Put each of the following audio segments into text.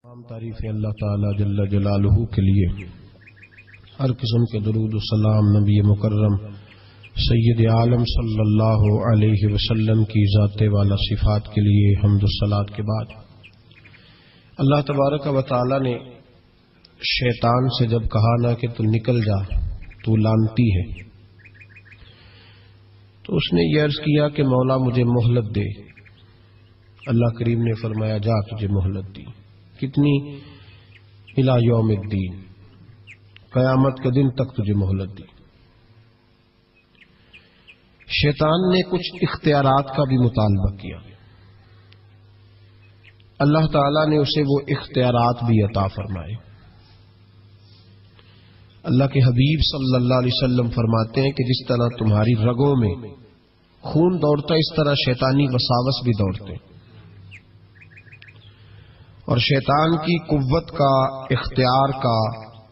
تمام تعریفیں اللہ تعالی جل جلالہ کے لیے، ہر قسم کے درود و سلام نبی مکرم سید عالم صلی اللہ علیہ وسلم کی ذات والا صفات کے لیے حمد و صلات کے بعد، اللہ تبارک و تعالی نے شیطان سے جب کہا نا کہ تو نکل جا، تو لعنتی ہے، تو اس نے یہ عرض کیا کہ مولا مجھے مہلت دے۔ اللہ کریم نے فرمایا جا تجھے مہلت دی، کتنی؟ الی یوم الدین، قیامت کے دن تک تجھے مہلت دی۔ شیطان نے کچھ اختیارات کا بھی مطالبہ کیا، اللہ تعالی نے اسے وہ اختیارات بھی عطا فرمائے۔ اللہ کے حبیب صلی اللہ علیہ وسلم فرماتے ہیں کہ جس طرح تمہاری رگوں میں خون دوڑتا ہے، اس طرح شیطانی وساوس بھی دوڑتے ہیں، اور شیطان کی قوت کا، اختیار کا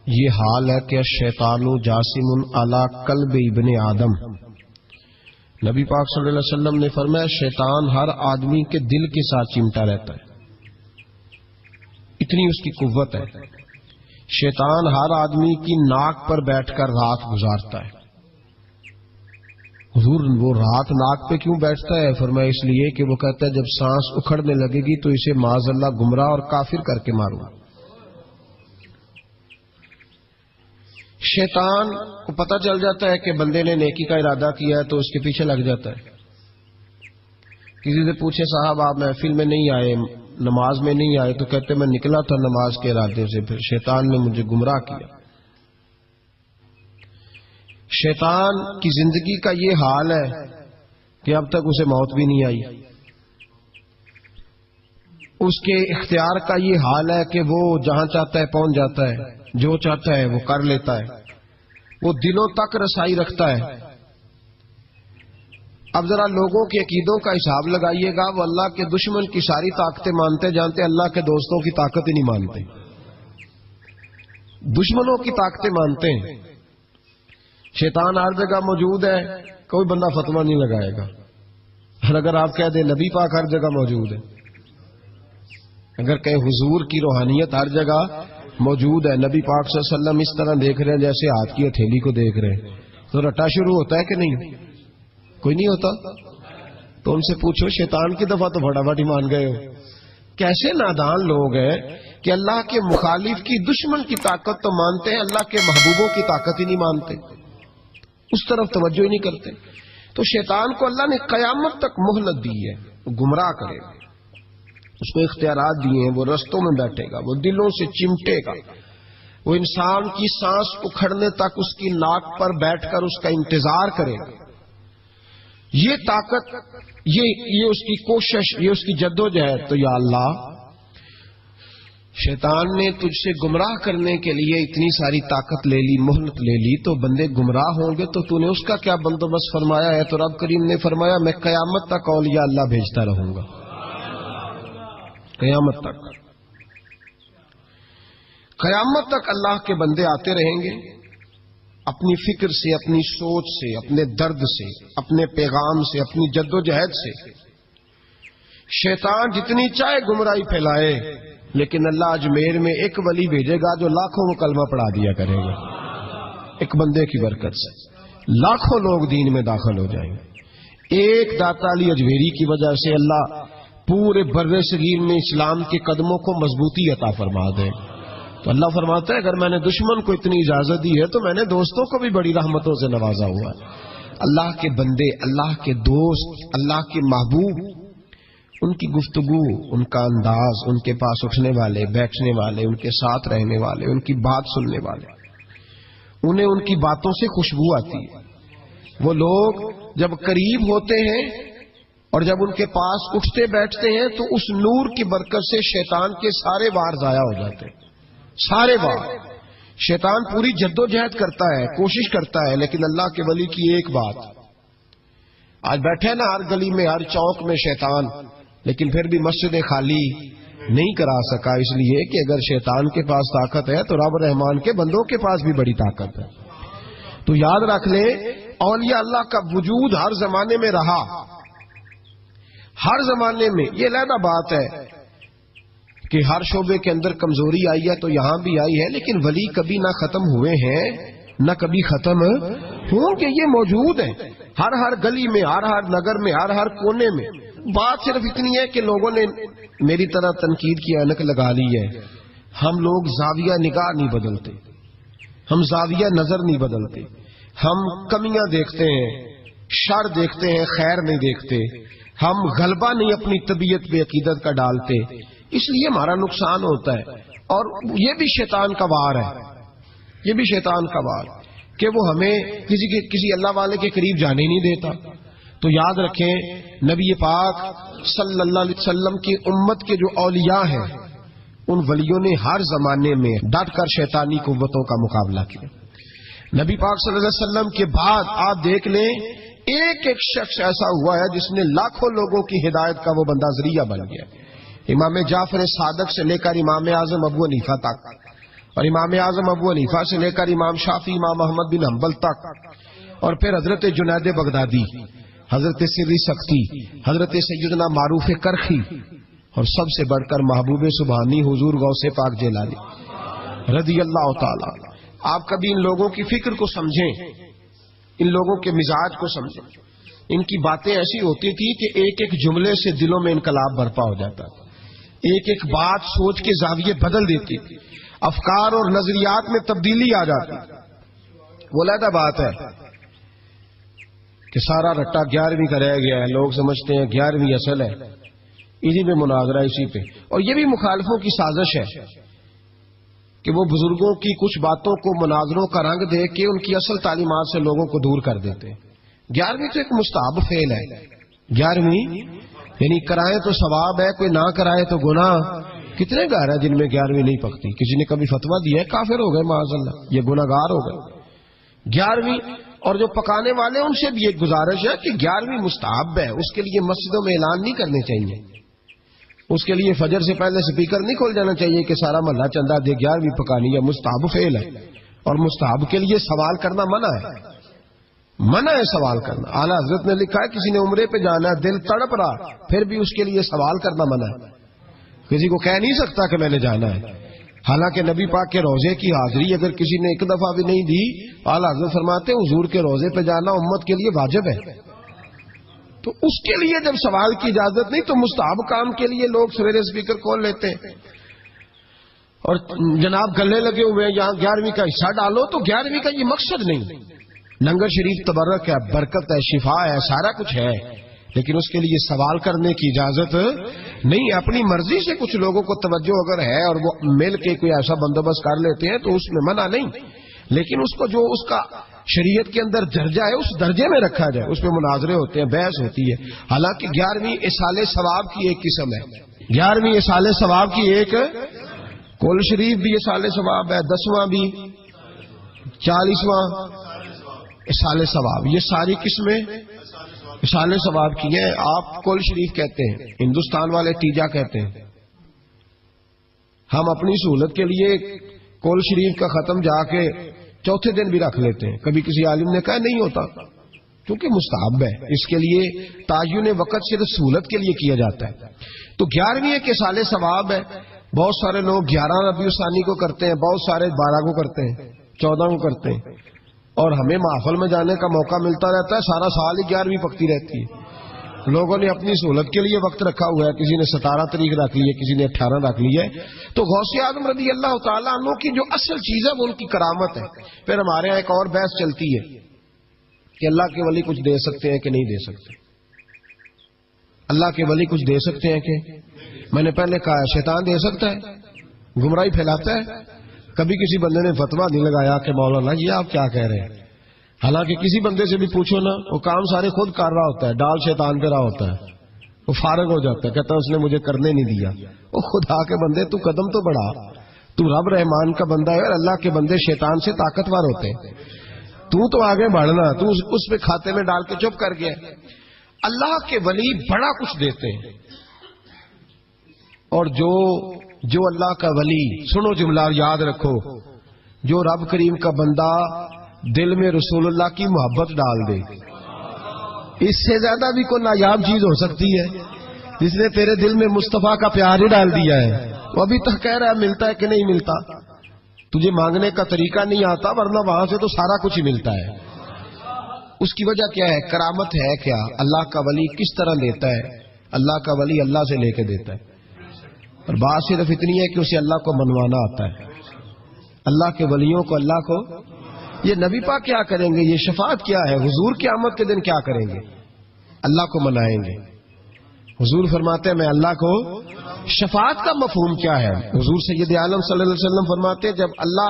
یہ حال ہے کہ شیطان جاسم علی قلب ابن آدم۔ نبی پاک صلی اللہ علیہ وسلم نے فرمایا شیطان ہر آدمی کے دل کے ساتھ چمٹا رہتا ہے، اتنی اس کی قوت ہے۔ شیطان ہر آدمی کی ناک پر بیٹھ کر رات گزارتا ہے۔ حضور وہ رات ناک پہ کیوں بیٹھتا ہے؟ فرمایا اس لیے کہ وہ کہتا ہے جب سانس اکھڑنے لگے گی تو اسے معاذ اللہ گمراہ اور کافر کر کے ماروں۔ شیطان کو پتہ چل جاتا ہے کہ بندے نے نیکی کا ارادہ کیا ہے تو اس کے پیچھے لگ جاتا ہے۔ کسی سے پوچھے صاحب آپ محفل میں نہیں آئے، نماز میں نہیں آئے، تو کہتے میں نکلا تھا نماز کے ارادے سے، پھر شیطان نے مجھے گمراہ کیا۔ شیطان کی زندگی کا یہ حال ہے کہ اب تک اسے موت بھی نہیں آئی۔ اس کے اختیار کا یہ حال ہے کہ وہ جہاں چاہتا ہے پہنچ جاتا ہے، جو چاہتا ہے وہ کر لیتا ہے، وہ دلوں تک رسائی رکھتا ہے۔ اب ذرا لوگوں کے عقیدوں کا حساب لگائیے گا، وہ اللہ کے دشمن کی ساری طاقتیں مانتے جانتے، اللہ کے دوستوں کی طاقت ہی نہیں مانتے، دشمنوں کی طاقتیں مانتے ہیں۔ شیطان ہر جگہ موجود ہے، کوئی بندہ فتویٰ نہیں لگائے گا، اور اگر آپ کہہ دیں نبی پاک ہر جگہ موجود ہے، اگر کہیں حضور کی روحانیت ہر جگہ موجود ہے، نبی پاک صلی اللہ علیہ وسلم اس طرح دیکھ رہے ہیں جیسے ہاتھ کی ہتھیلی کو دیکھ رہے ہیں، تو رٹا شروع ہوتا ہے کہ نہیں؟ کوئی نہیں ہوتا؟ تو ان سے پوچھو شیطان کی دفعہ تو فٹافٹ ہی مان گئے ہو۔ کیسے نادان لوگ ہیں کہ اللہ کے مخالف کی، دشمن کی طاقت تو مانتے ہیں، اللہ کے محبوبوں کی طاقت ہی نہیں مانتے، اس طرف توجہ ہی نہیں کرتے۔ تو شیطان کو اللہ نے قیامت تک مہلت دی ہے، گمراہ کرے گا، اس کو اختیارات دیے ہیں، وہ رستوں میں بیٹھے گا، وہ دلوں سے چمٹے گا، وہ انسان کی سانس اکھڑنے تک اس کی ناک پر بیٹھ کر اس کا انتظار کرے گا۔ یہ طاقت، یہ اس کی کوشش، یہ اس کی جدوجہد۔ تو یا اللہ، شیطان نے تجھ سے گمراہ کرنے کے لیے اتنی ساری طاقت لے لی، مہلت لے لی، تو بندے گمراہ ہوں گے تو تو نے اس کا کیا بندوبست فرمایا ہے؟ تو رب کریم نے فرمایا میں قیامت تک اولیاء اللہ بھیجتا رہوں گا، قیامت تک، قیامت تک اللہ کے بندے آتے رہیں گے، اپنی فکر سے، اپنی سوچ سے، اپنے درد سے، اپنے پیغام سے، اپنی جدوجہد سے۔ شیطان جتنی چاہے گمراہی پھیلائے، لیکن اللہ اجمیر میں ایک ولی بھیجے گا جو لاکھوں کو کلمہ پڑھا دیا کرے گا، ایک بندے کی برکت سے لاکھوں لوگ دین میں داخل ہو جائیں گے۔ ایک داتا علی اجمیری کی وجہ سے اللہ پورے بر صغیر میں اسلام کے قدموں کو مضبوطی عطا فرما دے۔ تو اللہ فرماتا ہے اگر میں نے دشمن کو اتنی اجازت دی ہے تو میں نے دوستوں کو بھی بڑی رحمتوں سے نوازا ہوا ہے۔ اللہ کے بندے، اللہ کے دوست، اللہ کے محبوب، ان کی گفتگو، ان کا انداز، ان کے پاس اٹھنے والے، بیٹھنے والے، ان کے ساتھ رہنے والے، ان کی بات سننے والے، انہیں ان کی باتوں سے خوشبو آتی ہے۔ وہ لوگ جب قریب ہوتے ہیں اور جب ان کے پاس اٹھتے بیٹھتے ہیں تو اس نور کی برکت سے شیطان کے سارے وار ضائع ہو جاتے ہیں، سارے وار۔ شیطان پوری جدوجہد کرتا ہے، کوشش کرتا ہے، لیکن اللہ کے ولی کی ایک بات، آج بیٹھے نا ہر گلی میں، ہر چوک میں شیطان، لیکن پھر بھی مسجد خالی نہیں کرا سکا، اس لیے کہ اگر شیطان کے پاس طاقت ہے تو رب رحمان کے بندوں کے پاس بھی بڑی طاقت ہے۔ تو یاد رکھ لیں اولیاء اللہ کا وجود ہر زمانے میں رہا، ہر زمانے میں۔ یہ علیحدہ بات ہے کہ ہر شعبے کے اندر کمزوری آئی ہے تو یہاں بھی آئی ہے، لیکن ولی کبھی نہ ختم ہوئے ہیں نہ کبھی ختم ہوں گے، یہ موجود ہے ہر گلی میں، ہر نگر میں، ہر کونے میں۔ بات صرف اتنی ہے کہ لوگوں نے میری طرح تنقید کی اینک لگا لی ہے، ہم لوگ زاویہ نگاہ نہیں بدلتے، ہم زاویہ نظر نہیں بدلتے، ہم کمیاں دیکھتے ہیں، شر دیکھتے ہیں، خیر نہیں دیکھتے، ہم غلبہ نہیں اپنی طبیعت پہ عقیدت کا ڈالتے، اس لیے ہمارا نقصان ہوتا ہے۔ اور یہ بھی شیطان کا وار ہے، یہ بھی شیطان کا وار کہ وہ ہمیں کسی اللہ والے کے قریب جانے نہیں دیتا۔ تو یاد رکھیں، نبی پاک صلی اللہ علیہ وسلم کی امت کے جو اولیاء ہیں، ان ولیوں نے ہر زمانے میں ڈٹ کر شیطانی قوتوں کا مقابلہ کیا۔ نبی پاک صلی اللہ علیہ وسلم کے بعد آپ دیکھ لیں، ایک ایک شخص ایسا ہوا ہے جس نے لاکھوں لوگوں کی ہدایت کا وہ بندہ ذریعہ بن گیا۔ امام جعفر صادق سے لے کر امام اعظم ابو حنیفہ تک، اور امام اعظم ابو حنیفہ سے لے کر امام شافعی، امام احمد بن حنبل تک، اور پھر حضرت جنید بغدادی، حضرت سری سختی، حضرت سیدنا معروف کرخی، اور سب سے بڑھ کر محبوب سبحانی حضور غوث پاک جیلانی رضی اللہ تعالی۔ آپ کبھی ان لوگوں کی فکر کو سمجھیں، ان لوگوں کے مزاج کو سمجھیں۔ ان کی باتیں ایسی ہوتی تھی کہ ایک ایک جملے سے دلوں میں انقلاب برپا ہو جاتا، ایک ایک بات سوچ کے زاویے بدل دیتی، افکار اور نظریات میں تبدیلی آ جاتی۔ وہ علیحدہ بات ہے کہ سارا رٹا 11ویں کا رہ گیا ہے، لوگ سمجھتے ہیں 11ویں اصل ہے، اسی پہ مناظرہ، اسی پہ۔ اور یہ بھی مخالفوں کی سازش ہے کہ وہ بزرگوں کی کچھ باتوں کو مناظروں کا رنگ دے کے ان کی اصل تعلیمات سے لوگوں کو دور کر دیتے ہیں۔ 11ویں تو ایک مستحب فعل ہے، 11ویں یعنی کرائے تو ثواب ہے، کوئی نہ کرائے تو گناہ۔ کتنے گھر ہیں جن میں 11ویں نہیں پکتی؟ کسی نے کبھی فتویٰ دیا ہے، کافر ہو گئے معاذ اللہ، یہ گناہ گار ہو گئے۔ 11ویں، اور جو پکانے والے ان سے بھی ایک گزارش ہے کہ 11ویں مستحب ہے، اس کے لیے مسجدوں میں اعلان نہیں کرنے چاہیے، اس کے لیے فجر سے پہلے سپیکر نہیں کھول جانا چاہیے کہ سارا محلہ چندہ دے، 11ویں پکانی ہے، مستحب فعل ہے۔ اور مستحب کے لیے سوال کرنا منع ہے، منع ہے سوال کرنا۔ اعلیٰ حضرت نے لکھا ہے کسی نے عمرے پہ جانا ہے، دل تڑپ رہا، پھر بھی اس کے لیے سوال کرنا منع ہے، کسی کو کہہ نہیں سکتا کہ میں نے جانا ہے۔ حالانکہ نبی پاک کے روزے کی حاضری اگر کسی نے ایک دفعہ بھی نہیں دی، اعلیٰ حضرت فرماتے ہیں حضور کے روزے پہ جانا امت کے لیے واجب ہے، تو اس کے لیے جب سوال کی اجازت نہیں تو مستحب کام کے لیے لوگ سویرے اسپیکر کھول لیتے ہیں اور جناب گلے لگے ہوئے ہیں، یہاں 11ویں کا حصہ ڈالو، تو 11ویں کا یہ مقصد نہیں۔ لنگر شریف تبرک ہے، برکت ہے، شفا ہے، سارا کچھ ہے، لیکن اس کے لیے سوال کرنے کی اجازت نہیں۔ اپنی مرضی سے کچھ لوگوں کو توجہ اگر ہے اور وہ مل کے کوئی ایسا بندوبست کر لیتے ہیں تو اس میں منع نہیں، لیکن اس کو جو اس کا شریعت کے اندر درجہ ہے اس درجے میں رکھا جائے، اس پہ مناظرے ہوتے ہیں، بحث ہوتی ہے۔ حالانکہ 11ویں اصال ثواب کی ایک قسم ہے، 11ویں اصال ثواب کی ایک، کل شریف بھی اصال ثواب ہے، 10واں بھی، 40واں اصال ثواب، یہ ساری قسمیں اصال ثواب کی ہیں۔ آپ کل شریف کہتے ہیں، ہندوستان والے تیجا کہتے ہیں، ہم اپنی سہولت کے لیے کل شریف کا ختم جا کے چوتھے دن بھی رکھ لیتے ہیں، کبھی کسی عالم نے کہا نہیں ہوتا کیونکہ مستحب ہے، اس کے لیے تعین وقت صرف سہولت کے لیے کیا جاتا ہے۔ تو 11ویں ایک اصال ثواب ہے۔ بہت سارے لوگ 11 ربیع الثانی کو کرتے ہیں، بہت سارے 12 کو کرتے ہیں، 14 کو کرتے ہیں، اور ہمیں محفل میں جانے کا موقع ملتا رہتا ہے، سارا سال ہی 11ویں پکتی رہتی ہے۔ لوگوں نے اپنی سہولت کے لیے وقت رکھا ہوا ہے، کسی نے 17 تاریخ رکھ لی ہے، کسی نے 18 رکھ لی ہے۔ تو غوث اعظم رضی اللہ تعالیٰ عنہ کی جو اصل چیز ہے وہ ان کی کرامت ہے۔ پھر ہمارے یہاں ایک اور بحث چلتی ہے کہ اللہ کے ولی کچھ دے سکتے ہیں کہ نہیں دے سکتے، اللہ کے ولی کچھ دے سکتے ہیں کہ، میں نے پہلے کہا ہے شیطان دے سکتا ہے، گمراہی پھیلاتا ہے۔ کبھی کسی بندے نے فتویٰ نہیں لگایا کہ مولانا یہ آپ کیا کہہ رہے ہیں، حالانکہ کسی بندے سے بھی پوچھو نا، وہ کام سارے خود کر رہا ہوتا ہے، ڈال شیطان پہ رہا ہوتا ہے، وہ فارغ ہو جاتا ہے، کہتا ہے اس نے مجھے کرنے نہیں دیا۔ وہ خدا کے بندے تو قدم تو بڑھا، تو رب رحمان کا بندہ ہے، اور اللہ کے بندے شیطان سے طاقتور ہوتے ہیں، تو آگے بڑھنا، تو اس پہ کھاتے میں ڈال کے چپ کر گیا۔ اللہ کے ولی بڑا کچھ دیتے ہیں، اور جو اللہ کا ولی، سنو جملہ یاد رکھو، جو رب کریم کا بندہ دل میں رسول اللہ کی محبت ڈال دے، اس سے زیادہ بھی کوئی نایاب چیز ہو سکتی ہے؟ جس نے تیرے دل میں مصطفیٰ کا پیار ہی ڈال دیا ہے، وہ ابھی تک کہہ رہا ہے ملتا ہے کہ نہیں ملتا. تجھے مانگنے کا طریقہ نہیں آتا، ورنہ وہاں سے تو سارا کچھ ہی ملتا ہے. اس کی وجہ کیا ہے؟ کرامت ہے کیا؟ اللہ کا ولی کس طرح لیتا ہے؟ اللہ کا ولی اللہ سے لے کے دیتا ہے. اور بات صرف اتنی ہے کہ اسے اللہ کو منوانا آتا ہے. اللہ کے ولیوں کو اللہ کو، یہ نبی پاک کیا کریں گے؟ یہ شفاعت کیا ہے؟ حضور قیامت کے دن کیا کریں گے؟ اللہ کو منائیں گے. حضور فرماتے ہیں میں اللہ کو، شفاعت کا مفہوم کیا ہے؟ حضور سید عالم صلی اللہ علیہ وسلم فرماتے ہیں جب اللہ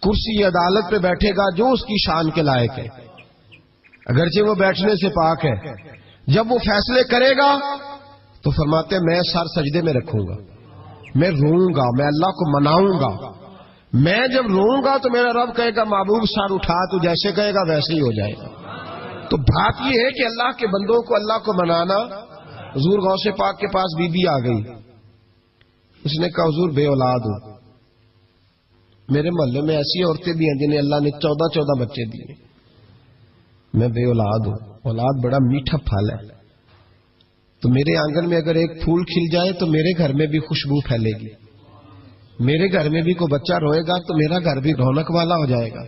کرسی عدالت پہ بیٹھے گا جو اس کی شان کے لائق ہے، اگرچہ وہ بیٹھنے سے پاک ہے، جب وہ فیصلے کرے گا تو فرماتے ہیں میں سر سجدے میں رکھوں گا، میں روؤں گا، میں اللہ کو مناؤں گا. میں جب روؤں گا تو میرا رب کہے گا محبوب سر اٹھا، تو جیسے کہے گا ویسے ہی ہو جائے گا. تو بات یہ ہے کہ اللہ کے بندوں کو اللہ کو منانا. حضور غوث پاک کے پاس بی بی آ گئی، اس نے کہا حضور بے اولاد ہوں. میرے محلے میں ایسی عورتیں بھی ہیں جنہیں اللہ نے 14 بچے دیے، میں بے اولاد ہوں. اولاد بڑا میٹھا پھل ہے، تو میرے آنگن میں اگر ایک پھول کھل جائے تو میرے گھر میں بھی خوشبو پھیلے گی، میرے گھر میں بھی کوئی بچہ روئے گا تو میرا گھر بھی رونق والا ہو جائے گا.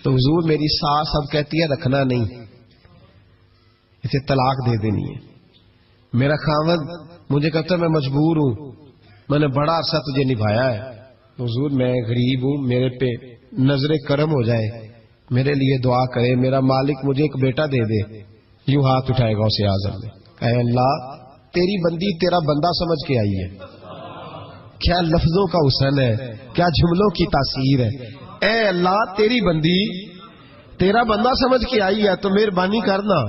تو حضور میری ساس اب کہتی ہے رکھنا نہیں، اسے طلاق دے دینی ہے. میرا خاوند مجھے کہتا ہے میں مجبور ہوں، میں نے بڑا عرصہ تجھے نبھایا ہے. حضور میں غریب ہوں، میرے پہ نظر کرم ہو جائے، میرے لیے دعا کرے، میرا مالک مجھے ایک بیٹا دے دے. یوں ہاتھ اٹھائے گا اسے اعظم نے، اے اللہ تیری بندی تیرا بندہ سمجھ کے آئی ہے. کیا لفظوں کا حسن ہے، کیا جملوں کی تاثیر ہے. اے اللہ تیری بندی تیرا بندہ سمجھ کے آئی ہے، تو مہربانی کرنا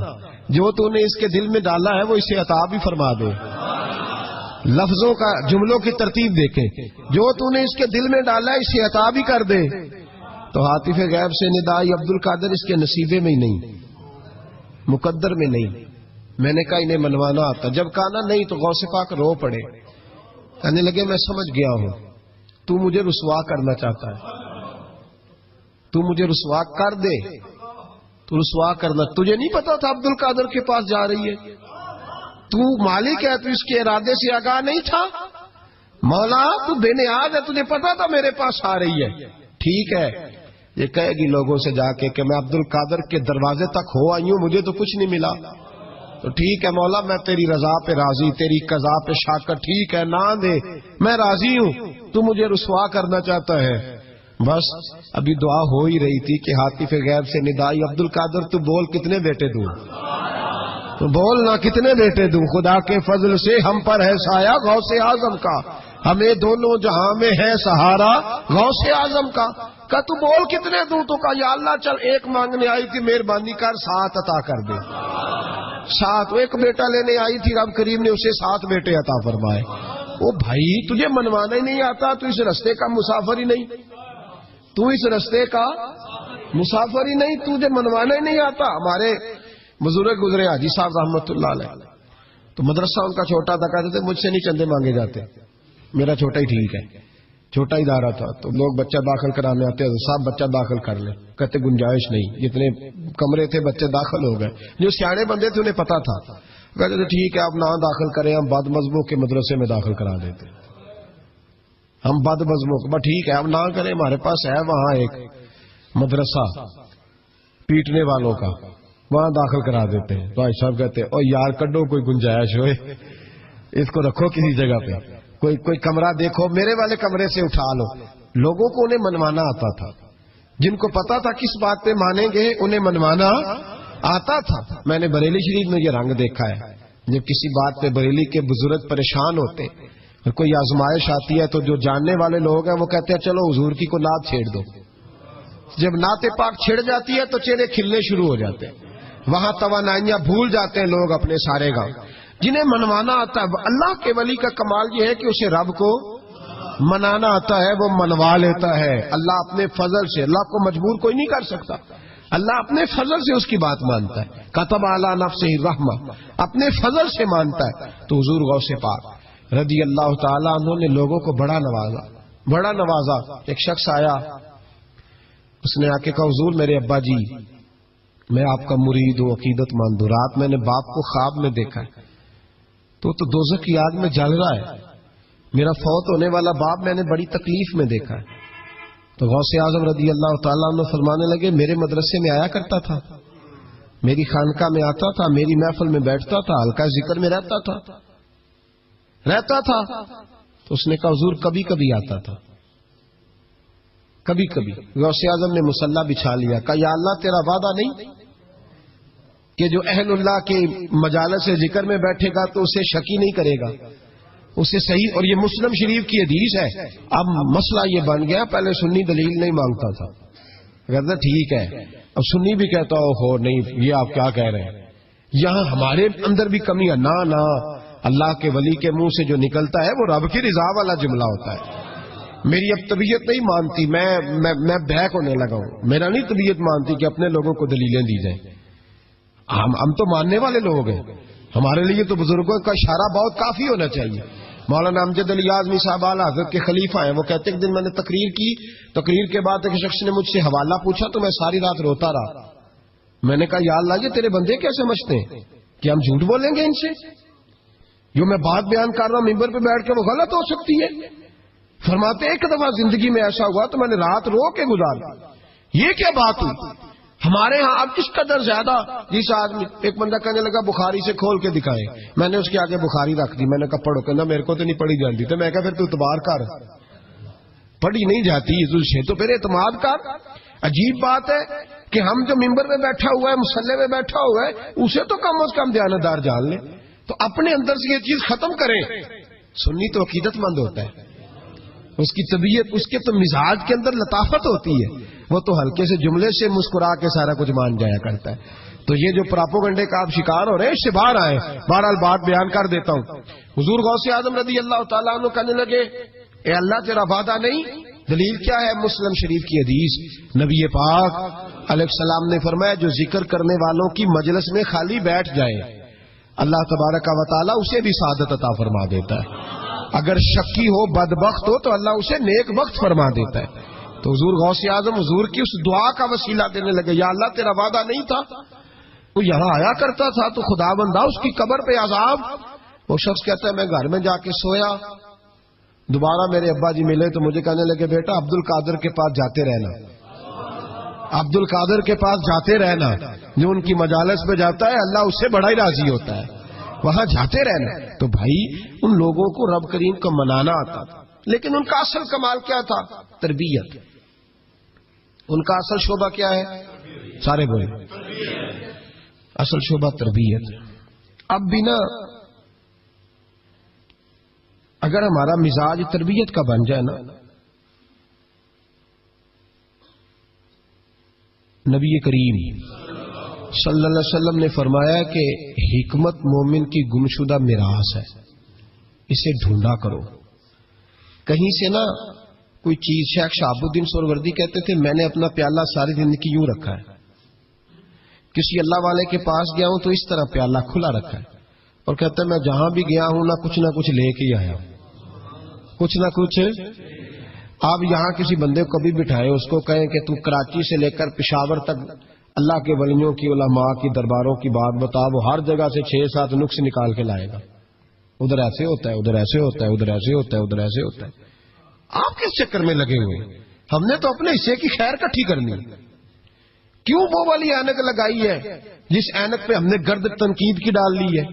جو تو نے اس کے دل میں ڈالا ہے وہ اسے عطا بھی فرما دے. لفظوں کا جملوں کی ترتیب دیکھیں، جو تو نے اس کے دل میں ڈالا ہے اسے عطا بھی کر دے. تو عاطف غیب سے ندائی عبد القادر اس کے نصیبے میں ہی نہیں، مقدر میں نہیں. میں نے کہا انہیں منوانا آتا. جب کہا نا نہیں تو غوث پاک رو پڑے، کہنے لگے میں سمجھ گیا ہوں تو مجھے رسوا کرنا چاہتا ہے، تو مجھے رسوا کر دے. تو رسوا کرنا، تجھے نہیں پتا تھا عبد القادر کے پاس جا رہی ہے؟ تو مالک ہے، تو اس کے ارادے سے آگاہ نہیں تھا؟ مولا تو بے نیاز ہے، تجھے پتا تھا میرے پاس آ رہی ہے. ٹھیک ہے، یہ کہے گی لوگوں سے جا کے کہ میں عبد القادر کے دروازے تک ہو آئی ہوں، مجھے تو کچھ نہیں ملا. تو ٹھیک ہے مولا میں تیری رضا پہ راضی، تیری قضا پہ شاکر. ٹھیک ہے نہ دے میں راضی ہوں، تو مجھے رسوا کرنا چاہتا ہے. بس ابھی دعا ہو ہی رہی تھی کہ عاطف غیب سے ندائی عبد القادر تو بول کتنے بیٹے دوں، تو بول نہ کتنے بیٹے دوں. خدا کے فضل سے ہم پر ہے سایہ غوث اعظم کا، ہمیں دونوں جہاں میں ہے سہارا غوث اعظم کا. کہ تو بول کتنے دوں؟ تو کہا یا اللہ چل ایک مانگنے آئی تھی، مہربانی کر 7 عطا کر دے. 7 ایک بیٹا لینے آئی تھی، رب کریم نے اسے 7 بیٹے عطا فرمائے. او بھائی تجھے منوانا ہی نہیں آتا، تو اس رستے کا مسافر ہی نہیں، تو اس رستے کا مسافر ہی نہیں، تجھے منوانا ہی نہیں آتا. ہمارے بزرگ گزرے حاجی صاحب رحمت اللہ علیہ، تو مدرسہ ان کا چھوٹا تھا، کہتے تھے مجھ سے نہیں چندے مانگے جاتے، میرا چھوٹا ہی ٹھیک ہے. چھوٹا ادارہ تھا تو لوگ بچہ داخل کرانے آتے ہیں، صاحب بچہ داخل کر لیں، کہتے گنجائش نہیں، جتنے کمرے تھے بچے داخل ہو گئے. جو سیانے بندے تھے انہیں پتا تھا، کہتے تھے ٹھیک ہے آپ نہ داخل کریں، ہم بد مذہبوں کے مدرسے میں داخل کرا دیتے، ہم بد مذہبوں کو. ٹھیک ہے آپ نہ کریں، ہمارے پاس ہے وہاں ایک مدرسہ پیٹنے والوں کا، وہاں داخل کرا دیتے ہیں. بھائی صاحب کہتے او یار کڈو کوئی گنجائش ہوئے، اس کو رکھو کسی جگہ پہ، کوئی کمرہ دیکھو، میرے والے کمرے سے اٹھا لو. لوگوں کو انہیں منوانا آتا تھا، جن کو پتا تھا کس بات پہ مانیں گے انہیں منوانا آتا تھا. میں نے بریلی شریف میں یہ رنگ دیکھا ہے، جب کسی بات پہ بریلی کے بزرگ پریشان ہوتے اور کوئی آزمائش آتی ہے تو جو جاننے والے لوگ ہیں وہ کہتے ہیں چلو حضور کی کو نعت چھیڑ دو. جب نعت پاک چھڑ جاتی ہے تو چہرے کھلنے شروع ہو جاتے ہیں، وہاں توانائیاں بھول جاتے ہیں لوگ اپنے سارے گاؤں. جنہیں منوانا آتا ہے، اللہ کے ولی کا کمال یہ ہے کہ اسے رب کو منانا آتا ہے، وہ منوا لیتا ہے. اللہ اپنے فضل سے، اللہ کو مجبور کوئی نہیں کر سکتا، اللہ اپنے فضل سے اس کی بات مانتا ہے. کتب علی نفسہ الرحمہ، اپنے فضل سے مانتا ہے. تو حضور غوث پاک رضی اللہ تعالیٰ عنہ نے لوگوں کو بڑا نوازا. ایک شخص آیا، اس نے آ کے کہا حضور میرے ابا جی میں آپ کا مرید ہوں، عقیدت مند ہوں، رات میں نے باپ کو خواب میں دیکھا ہے تو دوزخ کی آگ میں جل رہا ہے، میرا فوت ہونے والا باپ میں نے بڑی تکلیف میں دیکھا ہے. تو غوث اعظم رضی اللہ تعالیٰ عنہ فرمانے لگے میرے مدرسے میں آیا کرتا تھا، میری خانقاہ میں آتا تھا، میری محفل میں بیٹھتا تھا، حلقہ ذکر میں رہتا تھا. تو اس نے کہا حضور کبھی کبھی آتا تھا، کبھی کبھی. غوث اعظم نے مصلی بچھا لیا، کہا یا اللہ تیرا وعدہ نہیں کہ جو اہل اللہ کے مجالس ذکر میں بیٹھے گا تو اسے شکی نہیں کرے گا، اسے صحیح. اور یہ مسلم شریف کی حدیث ہے. اب مسئلہ یہ بن گیا، پہلے سنی دلیل نہیں مانگتا تھا، کہتا ٹھیک ہے، اب سنی بھی کہتا ہو نہیں یہ آپ کیا کہہ رہے ہیں. یہاں ہمارے اندر بھی کمی ہے. نہ اللہ کے ولی کے منہ سے جو نکلتا ہے وہ رب کی رضا والا جملہ ہوتا ہے. میری اب طبیعت نہیں مانتی، میں بہک ہونے لگا ہوں، میرا نہیں طبیعت مانتی کہ اپنے لوگوں کو دلیلیں دی جائیں. ہم تو ماننے والے لوگ ہیں، ہمارے لیے تو بزرگوں کا اشارہ بہت کافی ہونا چاہیے. مولانا امجد علی اعظمی صاحب اعلیٰ حضرت کے خلیفہ ہیں، وہ کہتے ہیں کہ دن میں نے تقریر کی، تقریر کے بعد ایک شخص نے مجھ سے حوالہ پوچھا تو میں ساری رات روتا رہا. میں نے کہا یا اللہ یہ تیرے بندے کیسے سمجھتے ہیں کہ ہم جھوٹ بولیں گے ان سے؟ جو میں بات بیان کر رہا ہوں ممبر پہ بیٹھ کے وہ غلط ہو سکتی ہے. فرماتے ایک دفعہ زندگی میں ایسا ہوا تو میں نے رات رو کے گزارا. یہ کیا بات ہوئی ہمارے ہاں اب کس قدر زیادہ. جس آدمی ایک بندہ کہنے لگا بخاری سے کھول کے دکھائے، میں نے اس کے آگے بخاری رکھ دی، میں نے کہا پڑھو، کہنا میرے کو تو نہیں پڑھی جاتی. تو میں کہا پھر تو اعتبار کر، پڑھی نہیں جاتی تجھے تو پھر اعتماد کر. عجیب بات ہے کہ ہم جو ممبر میں بیٹھا ہوا ہے، مسلح میں بیٹھا ہوا ہے، اسے تو کم از کم دیانتدار جان لے. تو اپنے اندر سے یہ چیز ختم کریں. سنی تو عقیدت مند ہوتا ہے، اس کی طبیعت، اس کے تو مزاج کے اندر لطافت ہوتی ہے، وہ تو ہلکے سے جملے سے مسکرا کے سارا کچھ مان جایا کرتا ہے. تو یہ جو پراپوگنڈے کا آپ شکار ہو رہے ہیں اس سے باہر آئے. بہرحال بات بیان کر دیتا ہوں. حضور غوث اعظم رضی اللہ تعالیٰ عنہ کہنے لگے اے اللہ تیرا وعدہ نہیں. دلیل کیا ہے؟ مسلم شریف کی حدیث. نبی پاک علیہ السلام نے فرمایا جو ذکر کرنے والوں کی مجلس میں خالی بیٹھ جائے اللہ تبارک و تعالیٰ اسے بھی سعادت عطا فرما دیتا ہے. اگر شکی ہو، بدبخت ہو تو اللہ اسے نیک وقت فرما دیتا ہے. تو حضور غوث اعظم حضور کی اس دعا کا وسیلہ دینے لگے یا اللہ تیرا وعدہ نہیں تھا وہ یہاں آیا کرتا تھا تو خدا بندہ اس کی قبر پہ عذاب. وہ شخص کہتا ہے میں گھر میں جا کے سویا، دوبارہ میرے ابا جی ملے تو مجھے کہنے لگے بیٹا عبد القادر کے پاس جاتے رہنا، عبد القادر کے پاس جاتے رہنا، جو ان کی مجالس پہ جاتا ہے اللہ اس سے بڑا ہی راضی ہوتا ہے، وہاں جاتے رہنا. تو بھائی ان لوگوں کو رب کریم کو منانا آتا تھا، لیکن ان کا اصل کمال کیا تھا؟ تربیت. ان کا اصل شعبہ کیا ہے؟ سارے بولے اصل شعبہ تربیت. اب بھی نا اگر ہمارا مزاج تربیت کا بن جائے نا، نبی کریم صلی اللہ علیہ وسلم نے فرمایا کہ حکمت مومن کی گمشدہ میراث ہے، اسے ڈھونڈا کرو. کہیں سے نا کوئی چیز، شیخ شہاب الدین سہروردی کہتے تھے میں نے اپنا پیالہ ساری زندگی یوں رکھا ہے، کسی اللہ والے کے پاس گیا ہوں تو اس طرح پیالہ کھلا رکھا ہے، اور کہتا ہے میں جہاں بھی گیا ہوں نہ کچھ لے کے آیا ہوں، کچھ نہ کچھ. آپ یہاں کسی بندے کو کبھی بٹھائے، اس کو کہیں کہ تو کراچی سے لے کر پشاور تک اللہ کے ولیوں کی، علماء کی درباروں کی بات بتا، وہ ہر جگہ سے 6-7 نقص نکال کے لائے گا. ادھر ایسے ہوتا ہے، ادھر ایسے ہوتا ہے، ادھر ایسے ہوتا ہے، ادھر ایسے ہوتا ہے. آپ کس چکر میں لگے ہوئے؟ ہم نے تو اپنے حصے کی خیر کٹھی کرنی. کیوں وہ والی اینک لگائی ہے جس اینک پہ ہم نے گرد تنقید کی ڈال لی ہے؟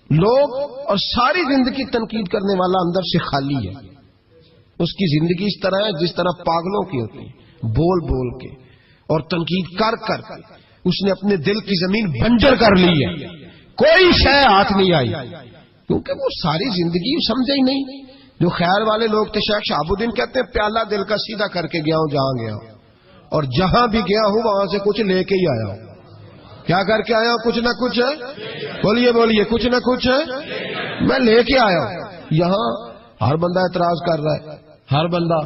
لوگ اور ساری زندگی تنقید کرنے والا اندر سے خالی ہے، اس کی زندگی اس طرح ہے جس طرح پاگلوں کی ہوتی ہے، بول بول کے اور تنقید کر کر اس نے اپنے دل کی زمین بنجر کر لی ہے، کوئی شے ہاتھ نہیں آئی، کیونکہ وہ ساری زندگی سمجھے ہی نہیں. جو خیر والے لوگ تھے، شیخ شہاب الدین کہتے ہیں پیالہ دل کا سیدھا کر کے گیا ہوں جہاں گیا ہوں، اور جہاں بھی گیا ہوں وہاں سے کچھ لے کے ہی آیا ہوں. کیا کر کے آیا ہوں؟ کچھ نہ کچھ. بولیے کچھ نہ کچھ میں لے کے آیا ہوں. یہاں ہر بندہ اعتراض کر رہا ہے، ہر بندہ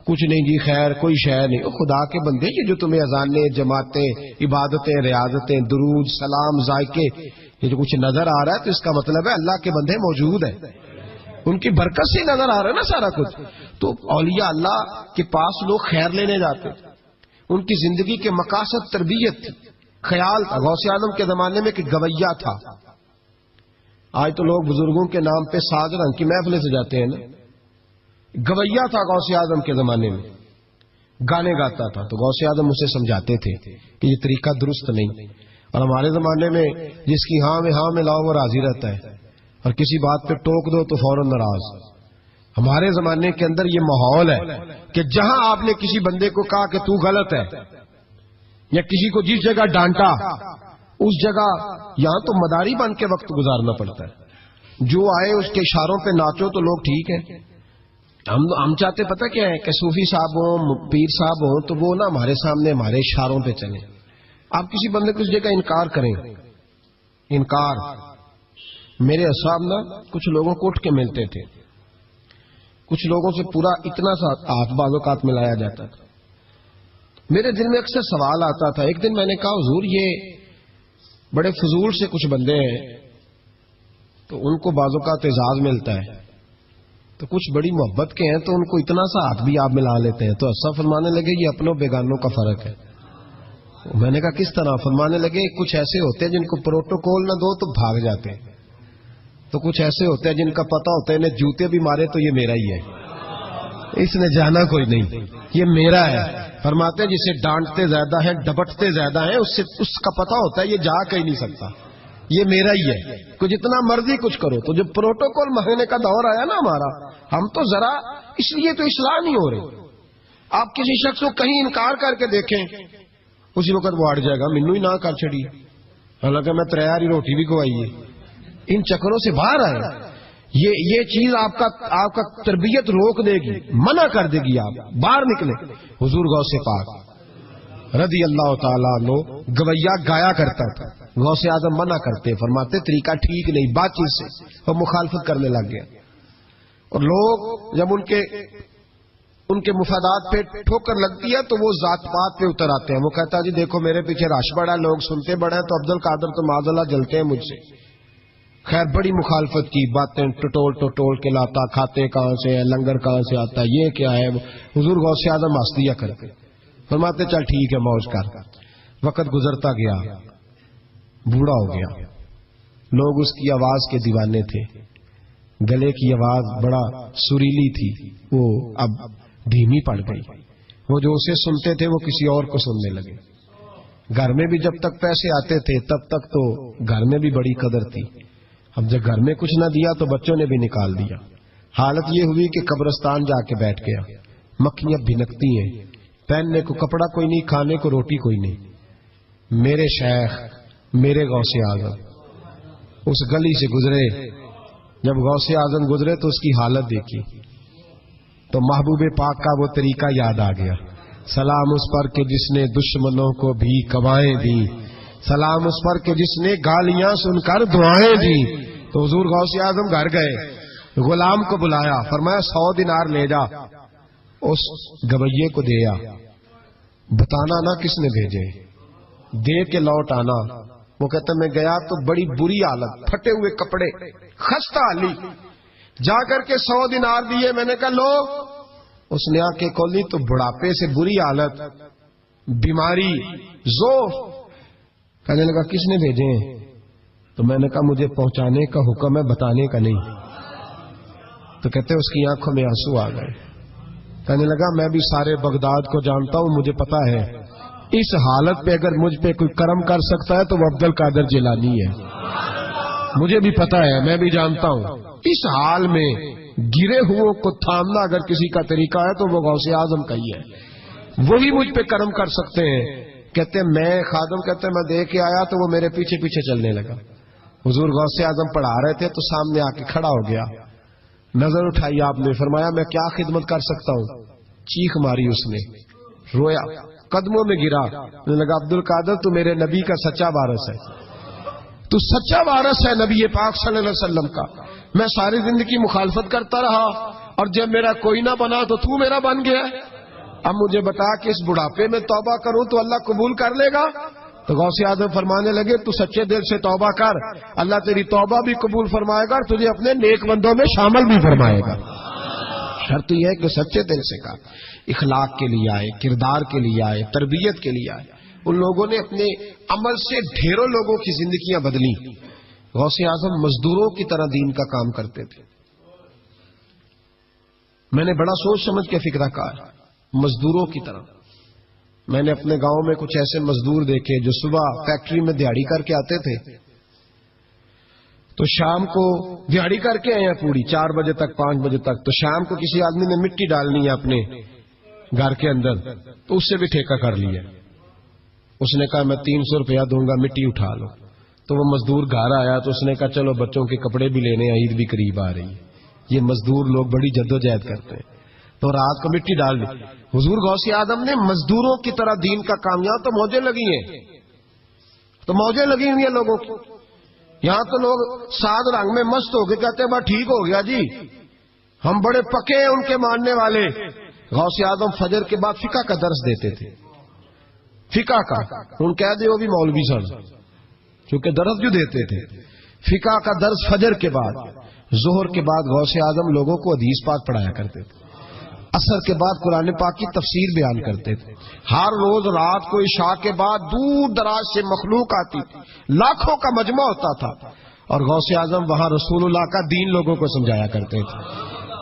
کچھ نہیں جی خیر کوئی شے نہیں. خدا کے بندے یہ جو تمہیں اذانیں، جماعتیں، عبادتیں، ریاضتیں، درود، سلام، ذائقے، یہ جو کچھ نظر آ رہا ہے تو اس کا مطلب ہے اللہ کے بندے موجود ہیں، ان کی برکت سے نظر آ رہا ہے نا سارا کچھ. تو اولیاء اللہ کے پاس لوگ خیر لینے جاتے، ان کی زندگی کے مقاصد تربیت تھی. خیال تھا غوث اعظم کے زمانے میں کہ گویا تھا. آج تو لوگ بزرگوں کے نام پہ ساز رنگ کی محفلیں سجاتے ہیں نا. گویا تھا غوث اعظم کے زمانے میں, گانے گاتا تھا. تو غوث اعظم اسے سمجھاتے تھے کہ یہ طریقہ درست نہیں. اور ہمارے زمانے میں جس کی ہاں میں ہاں ملاؤ وہ راضی رہتا ہے, اور کسی بات پہ ٹوک دو تو فوراً ناراض. ہمارے زمانے کے اندر یہ ماحول ہے کہ جہاں آپ نے کسی بندے کو کہا کہ تو غلط ہے, یا کسی کو جس جگہ ڈانٹا اس جگہ یہاں تو مداری بن کے وقت گزارنا پڑتا ہے. جو آئے اس کے اشاروں پہ ناچو تو لوگ ٹھیک ہے. ہم چاہتے پتہ کیا ہے کہ صوفی صاحب ہوں, پیر صاحب ہوں, تو وہ نا ہمارے سامنے ہمارے اشاروں پہ چلیں. آپ کسی بندے کو اس جگہ انکار کریں, انکار. میرے صاحب نا کچھ لوگوں کو اٹھ کے ملتے تھے, کچھ لوگوں سے پورا اتنا سا ہاتھ بازوقات ملایا جاتا تھا. میرے دل میں اکثر سوال آتا تھا. ایک دن میں نے کہا حضور یہ بڑے فضول سے کچھ بندے ہیں, تو ان کو بازوقات اعزاز ملتا ہے, تو کچھ بڑی محبت کے ہیں تو ان کو اتنا سا ہاتھ بھی آپ ملا لیتے ہیں. تو ایسا فرمانے لگے یہ اپنوں بیگانوں کا فرق ہے. میں نے کہا کس طرح؟ فرمانے لگے کچھ ایسے ہوتے ہیں جن کو پروٹوکول نہ دو تو بھاگ جاتے ہیں, تو کچھ ایسے ہوتے ہیں جن کا پتہ ہوتا ہے انہیں جوتے بھی مارے تو یہ میرا ہی ہے, اس نے جانا کوئی نہیں, یہ میرا ہے. فرماتے ہیں جسے ڈانٹتے زیادہ ہیں ڈبٹتے زیادہ ہیں, اس کا پتہ ہوتا ہے یہ جا کہیں نہیں سکتا, یہ میرا ہی ہے. کوئی جتنا مرضی کچھ کرو. تو جب پروٹوکول مہینے کا دور آیا نا ہمارا, ہم تو ذرا اس لیے تو اصلاح نہیں ہو رہی. آپ کسی شخص کو کہیں انکار کر کے دیکھیں, اسی وقت وہ اڑ جائے گا مینوں ہی نہ کر چھڑی, حالانکہ میں تریاری روٹی بھی کھوائی ہے. ان چکروں سے باہر آئے. یہ چیز آپ کا تربیت روک دے گی, منع کر دے گی, آپ باہر نکلیں. حضور غوث پاک رضی اللہ تعالیٰ عنہ گویا گایا کرتا تھا, غوث اعظم منع کرتے, فرماتے طریقہ ٹھیک نہیں. بات چیز سے وہ مخالفت کرنے لگ گیا. اور لوگ جب ان کے مفادات پہ ٹھوکر لگتی ہے تو وہ ذات پات پہ اتر آتے ہیں. وہ کہتا ہے جی دیکھو میرے پیچھے رش بڑا, لوگ سنتے بڑے ہیں, تو عبد القادر تو معاذ اللہ جلتے ہیں مجھ سے. خیر بڑی مخالفت کی, باتیں ٹٹول کے لاتا, کھاتے کہاں سے ہیں, لنگر کہاں سے آتا ہے, یہ کیا ہے. حضور غوث اعظم ہنس دیا کرتے, فرماتے چل ٹھیک ہے موج کر. وقت گزرتا گیا, بوڑھا ہو گیا, لوگ اس کی آواز کے دیوانے تھے. گلے کی آواز بڑا سریلی تھی, وہ اب دھیمی پڑ گئی. وہ جو اسے سنتے تھے وہ کسی اور کو سننے لگے. گھر میں بھی جب تک پیسے آتے تھے تب تک تو گھر میں بھی بڑی قدر تھی. اب جب گھر میں کچھ نہ دیا تو بچوں نے بھی نکال دیا. حالت یہ ہوئی کہ قبرستان جا کے بیٹھ گیا. مکھیاں بھنکتی ہیں, پہننے کو کپڑا کوئی نہیں, کھانے کو روٹی کوئی نہیں. میرے شیخ میرے غوث اعظم اس گلی سے گزرے. جب غوث اعظم گزرے تو اس کی حالت دیکھی تو محبوب پاک کا وہ طریقہ یاد آ گیا. سلام اس پر کہ جس نے دشمنوں کو بھی کوائیں دی, سلام اس پر کہ جس نے گالیاں سن کر دعائیں دی. تو حضور غوث اعظم گھر گئے, غلام کو بلایا, فرمایا 100 دینار لے جا, اس گویے کو دیا, بتانا نہ کس نے بھیجے, دے کے لوٹ آنا. وہ کہتا میں گیا تو بڑی بری حالت, پھٹے ہوئے کپڑے, خستہ حالی. جا کر کے 100 دینار دیے. میں نے کہا لو. اس نے آ کے کھولی تو بڑھاپے سے بری حالت, بیماری, ذوف. کہنے لگا کس نے بھیجے ہیں؟ تو میں نے کہا مجھے پہنچانے کا حکم ہے, بتانے کا نہیں. تو کہتے اس کی آنکھوں میں آنسو آ گئے. کہنے لگا میں بھی سارے بغداد کو جانتا ہوں, مجھے پتا ہے اس حالت پہ اگر مجھ پہ کوئی کرم کر سکتا ہے تو وہ عبد القادر جیلانی ہے. مجھے بھی پتا ہے, میں بھی جانتا ہوں. اس حال میں گرے ہوئے کو تھامنا اگر کسی کا طریقہ ہے تو وہ غوث اعظم کا ہی ہے, وہی مجھ پہ کرم کر سکتے ہیں. کہتے میں خادم کہتے میں دے کے آیا تو وہ میرے پیچھے پیچھے چلنے لگا. حضور غوث اعظم پڑھا رہے تھے تو سامنے آ کے کھڑا ہو گیا, نظر اٹھائی آپ نے, فرمایا میں کیا خدمت کر سکتا ہوں. چیخ ماری اس نے, رویا, قدموں میں گرا. لگا عبد القادر تو میرے نبی کا سچا وارث ہے, تو سچا وارث ہے نبی پاک صلی اللہ علیہ وسلم کا. میں ساری زندگی مخالفت کرتا رہا اور جب میرا کوئی نہ بنا تو میرا بن گیا. اب مجھے بتا کہ اس بڑھاپے میں توبہ کروں تو اللہ قبول کر لے گا. تو غوث اعظم فرمانے لگے تو سچے دل سے توبہ کر, اللہ تیری توبہ بھی قبول فرمائے گا اور تجھے اپنے نیک بندوں میں شامل بھی فرمائے گا. شرط یہ ہے کہ سچے دل سے کا, اخلاق کے لیے آئے, کردار کے لیے آئے, تربیت کے لیے آئے. ان لوگوں نے اپنے عمل سے ڈھیروں لوگوں کی زندگیاں بدلی. غوث اعظم مزدوروں کی طرح دین کا کام کرتے تھے. میں نے بڑا سوچ سمجھ کے فکرہ کہا، مزدوروں کی طرح. میں نے اپنے گاؤں میں کچھ ایسے مزدور دیکھے جو صبح فیکٹری میں دیہڑی کر کے آتے تھے تو شام کو دیہڑی کر کے آئے ہیں پوری 4 بجے تک 5 بجے تک، تو شام کو کسی آدمی نے مٹی ڈالنی ہے اپنے گھر کے اندر تو اس سے بھی ٹھیکہ کر لیا. اس نے کہا میں 300 روپیہ دوں گا، مٹی اٹھا لو. تو وہ مزدور گھر آیا تو اس نے کہا چلو بچوں کے کپڑے بھی لینے، عید بھی قریب آ رہی ہے. یہ مزدور لوگ بڑی جدوجہد کرتے ہیں. تو رات کو مٹی ڈال دی. حضور غوث اعظم نے مزدوروں کی طرح دین کا کام، یہاں تو موجیں لگی ہیں، تو موجیں لگی ہوئی ہیں لوگوں کی. یہاں تو لوگ ساد رنگ میں مست ہو کے کہتے ہیں بس ٹھیک ہو گیا جی، ہم بڑے پکے ہیں ان کے ماننے والے. غوث اعظم فجر کے بعد فقہ کا درس دیتے تھے. فقہ کا ان کہہ دے وہ بھی مولوی سن، کیونکہ درس جو دیتے تھے. فقہ کا درس فجر کے بعد. ظہر کے بعد غوث اعظم لوگوں کو حدیث پاک پڑھایا کرتے تھے. عصر کے بعد قرآن پاک کی تفسیر بیان کرتے تھے. ہر روز رات کو عشاء کے بعد دور دراز سے مخلوق آتی تھی، لاکھوں کا مجمع ہوتا تھا، اور غوث اعظم وہاں رسول اللہ کا دین لوگوں کو سمجھایا کرتے تھے.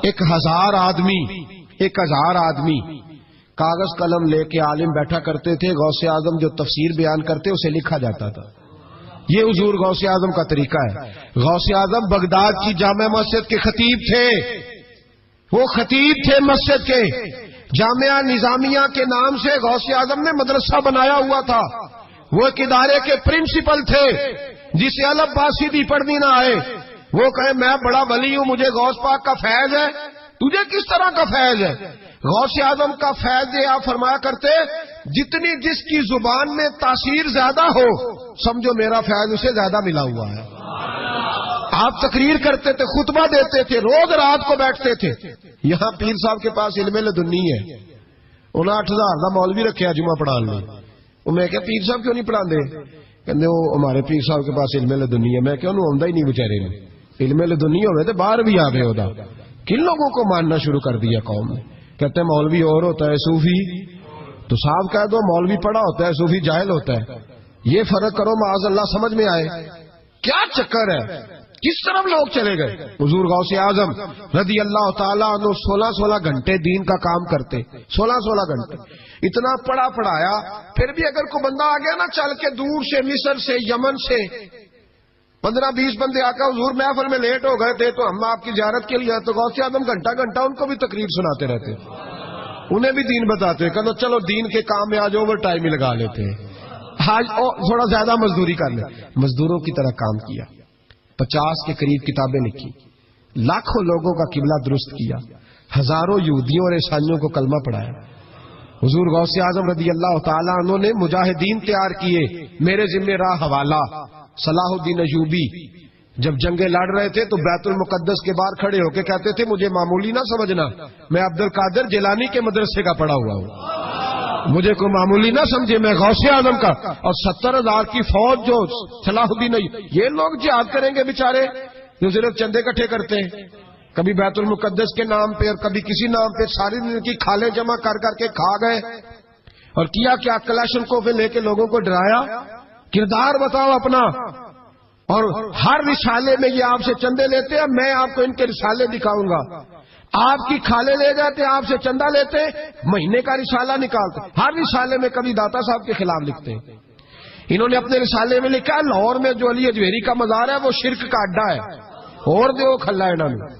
1000 آدمی کاغذ قلم لے کے عالم بیٹھا کرتے تھے. غوث اعظم جو تفسیر بیان کرتے اسے لکھا جاتا تھا. یہ حضور غوث اعظم کا طریقہ ہے. غوث اعظم بغداد کی جامع مسجد کے خطیب تھے. وہ خطیب تھے مسجد کے. جامعہ نظامیہ کے نام سے غوث اعظم نے مدرسہ بنایا ہوا تھا. وہ ایک ادارے کے پرنسپل تھے. جسے الف با سیدھی پڑھنی نہ آئے وہ کہے میں بڑا ولی ہوں، مجھے غوث پاک کا فیض ہے. تجھے کس طرح کا فیض ہے؟ غوث اعظم کا فیض یہ آپ فرمایا کرتے جتنی جس کی زبان میں تاثیر زیادہ ہو سمجھو میرا فیض اسے زیادہ ملا ہوا ہے. آپ تقریر کرتے تھے، خطبہ دیتے تھے، روز رات کو بیٹھتے تھے. یہاں پیر صاحب کے پاس علم لدنی ہے، انہیں 8000 کا مولوی رکھا جمعہ پڑھانے. میں کہا پیر صاحب کیوں نہیں پڑھا دے؟ کہتے وہ ہمارے پیر صاحب کے پاس علم لدنی ہے. میں کہ انہوں آتا ہی نہیں بچارے نے. علم لدنی ہوئے تو باہر بھی آگے ہوتا. کن لوگوں کو ماننا شروع کر دیا قوم نے؟ کہتے ہیں مولوی اور ہوتا ہے صوفی. تو صاحب کہہ دو مولوی پڑھا ہوتا ہے صوفی جاہل ہوتا ہے. یہ فرق کرو معاذ اللہ سمجھ میں آئے. کیا چکر ہے؟ کس طرف لوگ چلے گئے؟ حضور غوث اعظم رضی اللہ تعالیٰ عنہ 16 گھنٹے دین کا کام کرتے. 16 گھنٹے اتنا پڑھا پڑھایا. پھر بھی اگر کوئی بندہ آ گیا نا چل کے دور سے، مصر سے، یمن سے 15-20 بندے آ کر حضور محفل میں لیٹ ہو گئے تھے تو ہم آپ کی زیارت کے لیے، تو غوث اعظم گھنٹہ ان کو بھی تقریر سناتے رہتے، انہیں بھی دین بتاتے. کہ چلو دین کے کام میں آج اوور ٹائم ہی لگا لیتے ہیں، آج تھوڑا زیادہ مزدوری کر لیں. مزدوروں کی طرح کام کیا. 50 کے قریب کتابیں لکھی، لاکھوں لوگوں کا قبلہ درست کیا، ہزاروں یہودیوں اور عیسائیوں کو کلمہ پڑھایا. حضور غوث اعظم رضی اللہ تعالیٰ عنہ نے مجاہدین تیار کیے. میرے ذمہ راہ حوالہ صلاح الدین ایوبی جب جنگیں لڑ رہے تھے تو بیت المقدس کے باہر کھڑے ہو کے کہتے تھے مجھے معمولی نہ سمجھنا، میں عبد القادر جیلانی کے مدرسے کا پڑھا ہوا ہوں، مجھے کوئی معمولی نہ سمجھے، میں غوث اعظم کا. اور 70,000 کی فوج جو صلاح الدین، یہ لوگ جہاد کریں گے بیچارے جو صرف چندے اکٹھے کرتے ہیں، کبھی بیت المقدس کے نام پہ اور کبھی کسی نام پہ ساری دن کی کھالیں جمع کر کے کھا گئے. اور کیا کیا کلاشن کو لے کے لوگوں کو ڈرایا. کردار بتاؤ اپنا. اور ہر رسالے میں یہ آپ سے چندے لیتے ہیں، میں آپ کو ان کے رسالے دکھاؤں گا. آپ کی کھالے لے جاتے، آپ سے چندہ لیتے، مہینے کا رسالہ نکالتے. ہر رسالے میں کبھی داتا صاحب کے خلاف لکھتے ہیں. انہوں نے اپنے رسالے میں لکھا ہے لاہور میں جو علی اجویری کا مزار ہے وہ شرک کا اڈا ہے، اور دو کھلا ہے انہوں نے،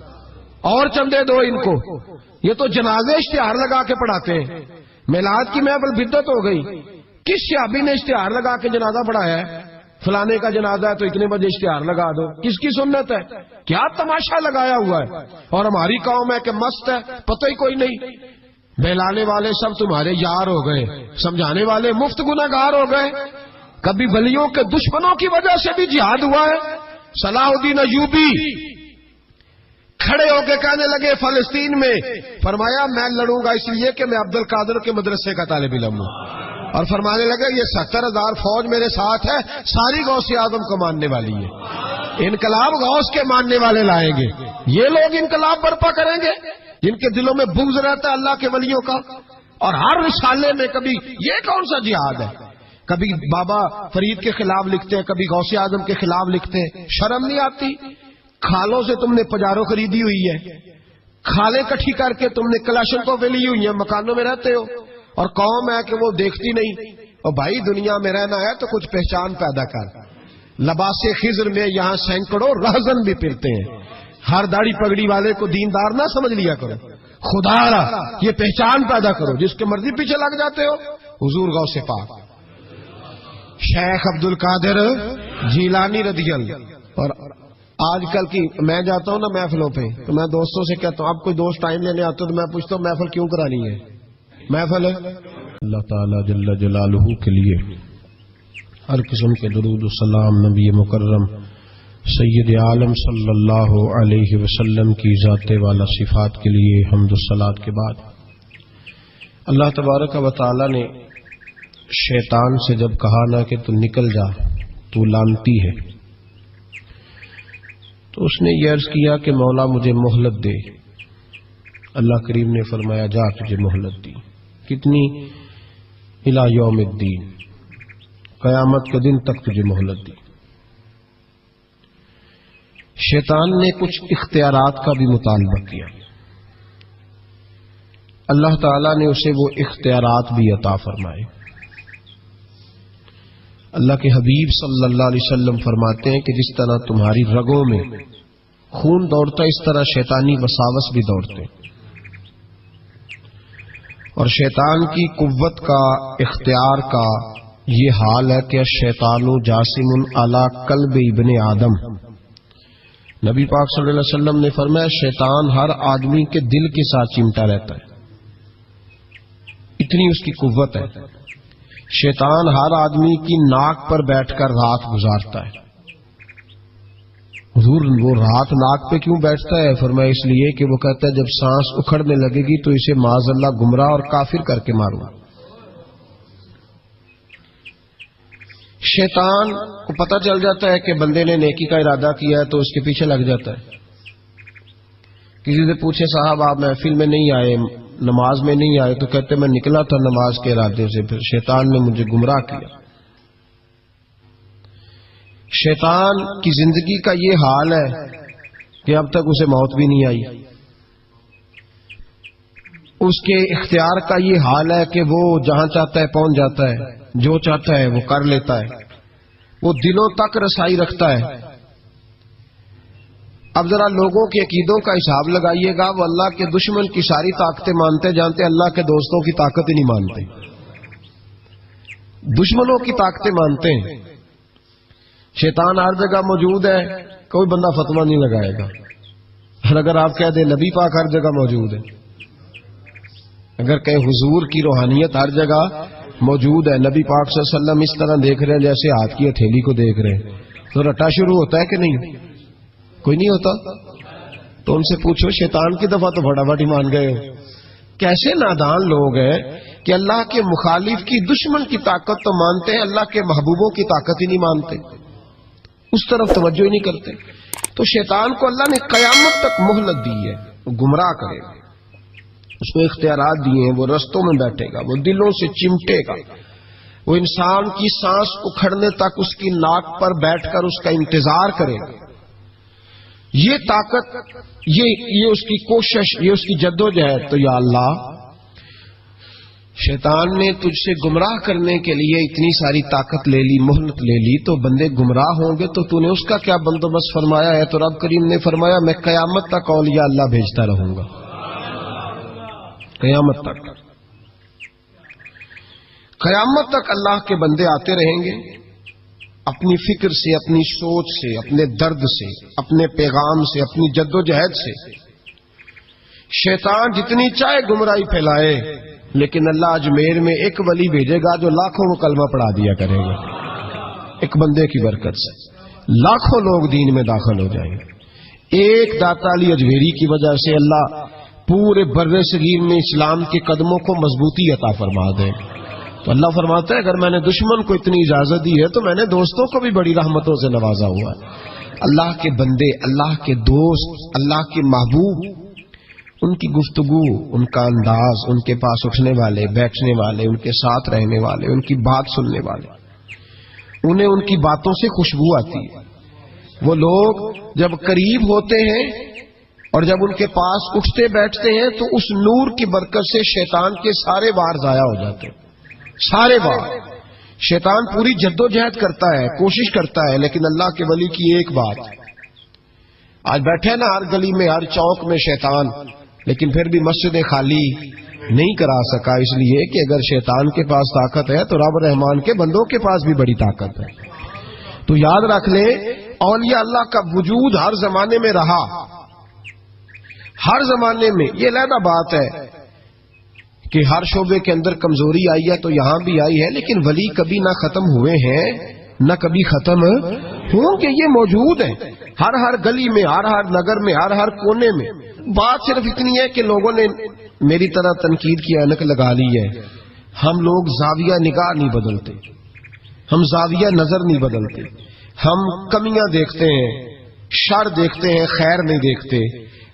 اور چندے دو ان کو. یہ تو جنازے اشتہار لگا کے پڑھاتے ہیں. میلاد کی محفل بدعت ہو گئی. کس صحابی نے اشتہار لگا کے جنازہ پڑھایا ہے؟ فلانے کا جنازہ ہے تو اتنے بجے اشتہار لگا دو. کس کی سنت ہے؟ کیا تماشا لگایا ہوا ہے. اور ہماری قوم ہے کہ مست ہے، پتہ ہی کوئی نہیں. بہلانے والے سب تمہارے یار ہو گئے، سمجھانے والے مفت گناہگار ہو گئے. کبھی ولیوں کے دشمنوں کی وجہ سے بھی جہاد ہوا ہے. صلاح الدین ایوبی کھڑے ہو کے کہنے لگے فلسطین میں، فرمایا میں لڑوں گا اس لیے کہ میں عبد القادر کے مدرسے کا طالب علم ہوں. اور فرمانے لگے یہ 70,000 فوج میرے ساتھ ہے، ساری غوث اعظم کو ماننے والی ہے. انقلاب غوث کے ماننے والے لائیں گے. یہ لوگ انقلاب برپا کریں گے جن کے دلوں میں بغض رہتا ہے اللہ کے ولیوں کا. اور ہر رسالے میں کبھی یہ کون سا جہاد ہے؟ کبھی بابا فرید کے خلاف لکھتے ہیں، کبھی غوث اعظم کے خلاف لکھتے ہیں. شرم نہیں آتی؟ کھالوں سے تم نے پجارو خریدی ہوئی ہے، کھالیں کٹھی کر کے تم نے کلاشنکوف لی ہوئی ہیں، مکانوں میں رہتے ہو، اور قوم ہے کہ وہ دیکھتی نہیں. اور بھائی دنیا میں رہنا ہے تو کچھ پہچان پیدا کر. لباس خضر میں یہاں سینکڑوں رہزن بھی پھرتے ہیں. ہر داڑھی پگڑی والے کو دیندار نہ سمجھ لیا کرو. خدا را یہ پہچان پیدا کرو. جس کے مرضی پیچھے لگ جاتے ہو. حضور غوث پاک شیخ عبد القادر جیلانی رضی اللہ. اور آج کل کی میں جاتا ہوں نا محفلوں پہ تو میں دوستوں سے کہتا ہوں اب کوئی دوست ٹائم لینے آتے تو میں پوچھتا ہوں محفل کیوں کرانی ہے؟ محفل اللہ تعالی جل جلالہ کے لیے ہر قسم کے درود و سلام نبی مکرم سید عالم صلی اللہ علیہ وسلم کی ذات والا صفات کے لیے حمد و صلات کے بعد اللہ تبارک و تعالی نے شیطان سے جب کہا نا کہ تو نکل جا، تو لعنتی ہے، تو اس نے یہ عرض کیا کہ مولا مجھے مہلت دے. اللہ کریم نے فرمایا جا تجھے مہلت دی. کتنی؟ الی یوم الدین، قیامت کے دن تک تجھے مہلت دی. شیطان نے کچھ اختیارات کا بھی مطالبہ کیا. اللہ تعالی نے اسے وہ اختیارات بھی عطا فرمائے. اللہ کے حبیب صلی اللہ علیہ وسلم فرماتے ہیں کہ جس طرح تمہاری رگوں میں خون دوڑتا اس طرح شیطانی وساوس بھی دوڑتے. اور شیطان کی قوت کا، اختیار کا یہ حال ہے کہ شیطان جاسم علی قلب ابن آدم. نبی پاک صلی اللہ علیہ وسلم نے فرمایا شیطان ہر آدمی کے دل کے ساتھ چمٹا رہتا ہے، اتنی اس کی قوت ہے. شیطان ہر آدمی کی ناک پر بیٹھ کر رات گزارتا ہے. حضور وہ رات ناک پہ کیوں بیٹھتا ہے؟ فرمایا اس لیے کہ وہ کہتا ہے جب سانس اکھڑنے لگے گی تو اسے معاذ اللہ گمراہ اور کافر کر کے ماروں. شیطان کو پتہ چل جاتا ہے کہ بندے نے نیکی کا ارادہ کیا ہے تو اس کے پیچھے لگ جاتا ہے. کسی سے پوچھے صاحب آپ محفل میں نہیں آئے، نماز میں نہیں آئے، تو کہتے میں نکلا تھا نماز کے ارادے سے، پھر شیطان نے مجھے گمراہ کیا. شیطان کی زندگی کا یہ حال ہے کہ اب تک اسے موت بھی نہیں آئی. اس کے اختیار کا یہ حال ہے کہ وہ جہاں چاہتا ہے پہنچ جاتا ہے، جو چاہتا ہے وہ کر لیتا ہے، وہ دلوں تک رسائی رکھتا ہے. اب ذرا لوگوں کے عقیدوں کا حساب لگائیے گا، وہ اللہ کے دشمن کی ساری طاقتیں مانتے جانتے اللہ کے دوستوں کی طاقت ہی نہیں مانتے، دشمنوں کی طاقتیں مانتے ہیں. شیطان ہر جگہ موجود ہے، کوئی بندہ فتویٰ نہیں لگائے گا. اور اگر آپ کہہ دیں نبی پاک ہر جگہ موجود ہے، اگر کہیں حضور کی روحانیت ہر جگہ موجود ہے، نبی پاک صلی اللہ علیہ وسلم اس طرح دیکھ رہے ہیں جیسے ہاتھ کی ہتھیلی کو دیکھ رہے ہیں، تو رٹا شروع ہوتا ہے کہ نہیں؟ کوئی نہیں ہوتا. تو ان سے پوچھو شیطان کی دفعہ تو فٹافٹ ہی مان گئے ہو. کیسے نادان لوگ ہیں کہ اللہ کے مخالف کی دشمن کی طاقت تو مانتے ہیں، اللہ کے محبوبوں کی طاقت ہی نہیں مانتے، اس طرف توجہ ہی نہیں کرتے. تو شیطان کو اللہ نے قیامت تک مہلت دی ہے، وہ گمراہ کرے گا. اس کو اختیارات دیے ہیں، وہ رستوں میں بیٹھے گا، وہ دلوں سے چمٹے گا، وہ انسان کی سانس اکھڑنے تک اس کی ناک پر بیٹھ کر اس کا انتظار کرے گا. یہ طاقت، یہ اس کی کوشش، یہ اس کی جدوجہد. تو یا اللہ شیطان نے تجھ سے گمراہ کرنے کے لیے اتنی ساری طاقت لے لی، مہلت لے لی، تو بندے گمراہ ہوں گے تو نے اس کا کیا بندوبست فرمایا ہے؟ تو رب کریم نے فرمایا میں قیامت تک اولیاء اللہ بھیجتا رہوں گا، قیامت تک. قیامت تک اللہ کے بندے آتے رہیں گے، اپنی فکر سے، اپنی سوچ سے، اپنے درد سے، اپنے پیغام سے، اپنی جدوجہد سے. شیطان جتنی چاہے گمراہی پھیلائے، لیکن اللہ اجمیر میں ایک ولی بھیجے گا جو لاکھوں کو کلمہ پڑھا دیا کرے گا. ایک بندے کی برکت سے لاکھوں لوگ دین میں داخل ہو جائیں گے. ایک داتا علی اجمیری کی وجہ سے اللہ پورے بر صغیر میں اسلام کے قدموں کو مضبوطی عطا فرما دے. تو اللہ فرماتا ہے اگر میں نے دشمن کو اتنی اجازت دی ہے تو میں نے دوستوں کو بھی بڑی رحمتوں سے نوازا ہوا ہے. اللہ کے بندے، اللہ کے دوست، اللہ کے محبوب ان کی گفتگو، ان کا انداز، ان کے پاس اٹھنے والے، بیٹھنے والے، ان کے ساتھ رہنے والے، ان کی بات سننے والے، انہیں ان کی باتوں سے خوشبو آتی ہے. وہ لوگ جب قریب ہوتے ہیں اور جب ان کے پاس اٹھتے بیٹھتے ہیں تو اس نور کی برکت سے شیطان کے سارے وار ضائع ہو جاتے ہیں. سارے وار. شیطان پوری جدوجہد کرتا ہے، کوشش کرتا ہے، لیکن اللہ کے ولی کی ایک بات، آج بیٹھے نا ہر گلی میں، ہر چوک میں شیطان، لیکن پھر بھی مسجدیں خالی نہیں کرا سکا، اس لیے کہ اگر شیطان کے پاس طاقت ہے تو رب رحمان کے بندوں کے پاس بھی بڑی طاقت ہے. تو یاد رکھ لیں، اولیاء اللہ کا وجود ہر زمانے میں رہا، ہر زمانے میں. یہ علیحدہ بات ہے کہ ہر شعبے کے اندر کمزوری آئی ہے تو یہاں بھی آئی ہے، لیکن ولی کبھی نہ ختم ہوئے ہیں نہ کبھی ختم ہوں گے. یہ موجود ہیں ہر گلی میں، ہر نگر میں، ہر کونے میں. بات صرف اتنی ہے کہ لوگوں نے میری طرح تنقید کی اینک لگا لی ہے. ہم لوگ زاویہ نگاہ نہیں بدلتے، ہم زاویہ نظر نہیں بدلتے، ہم کمیاں دیکھتے ہیں، شر دیکھتے ہیں، خیر نہیں دیکھتے.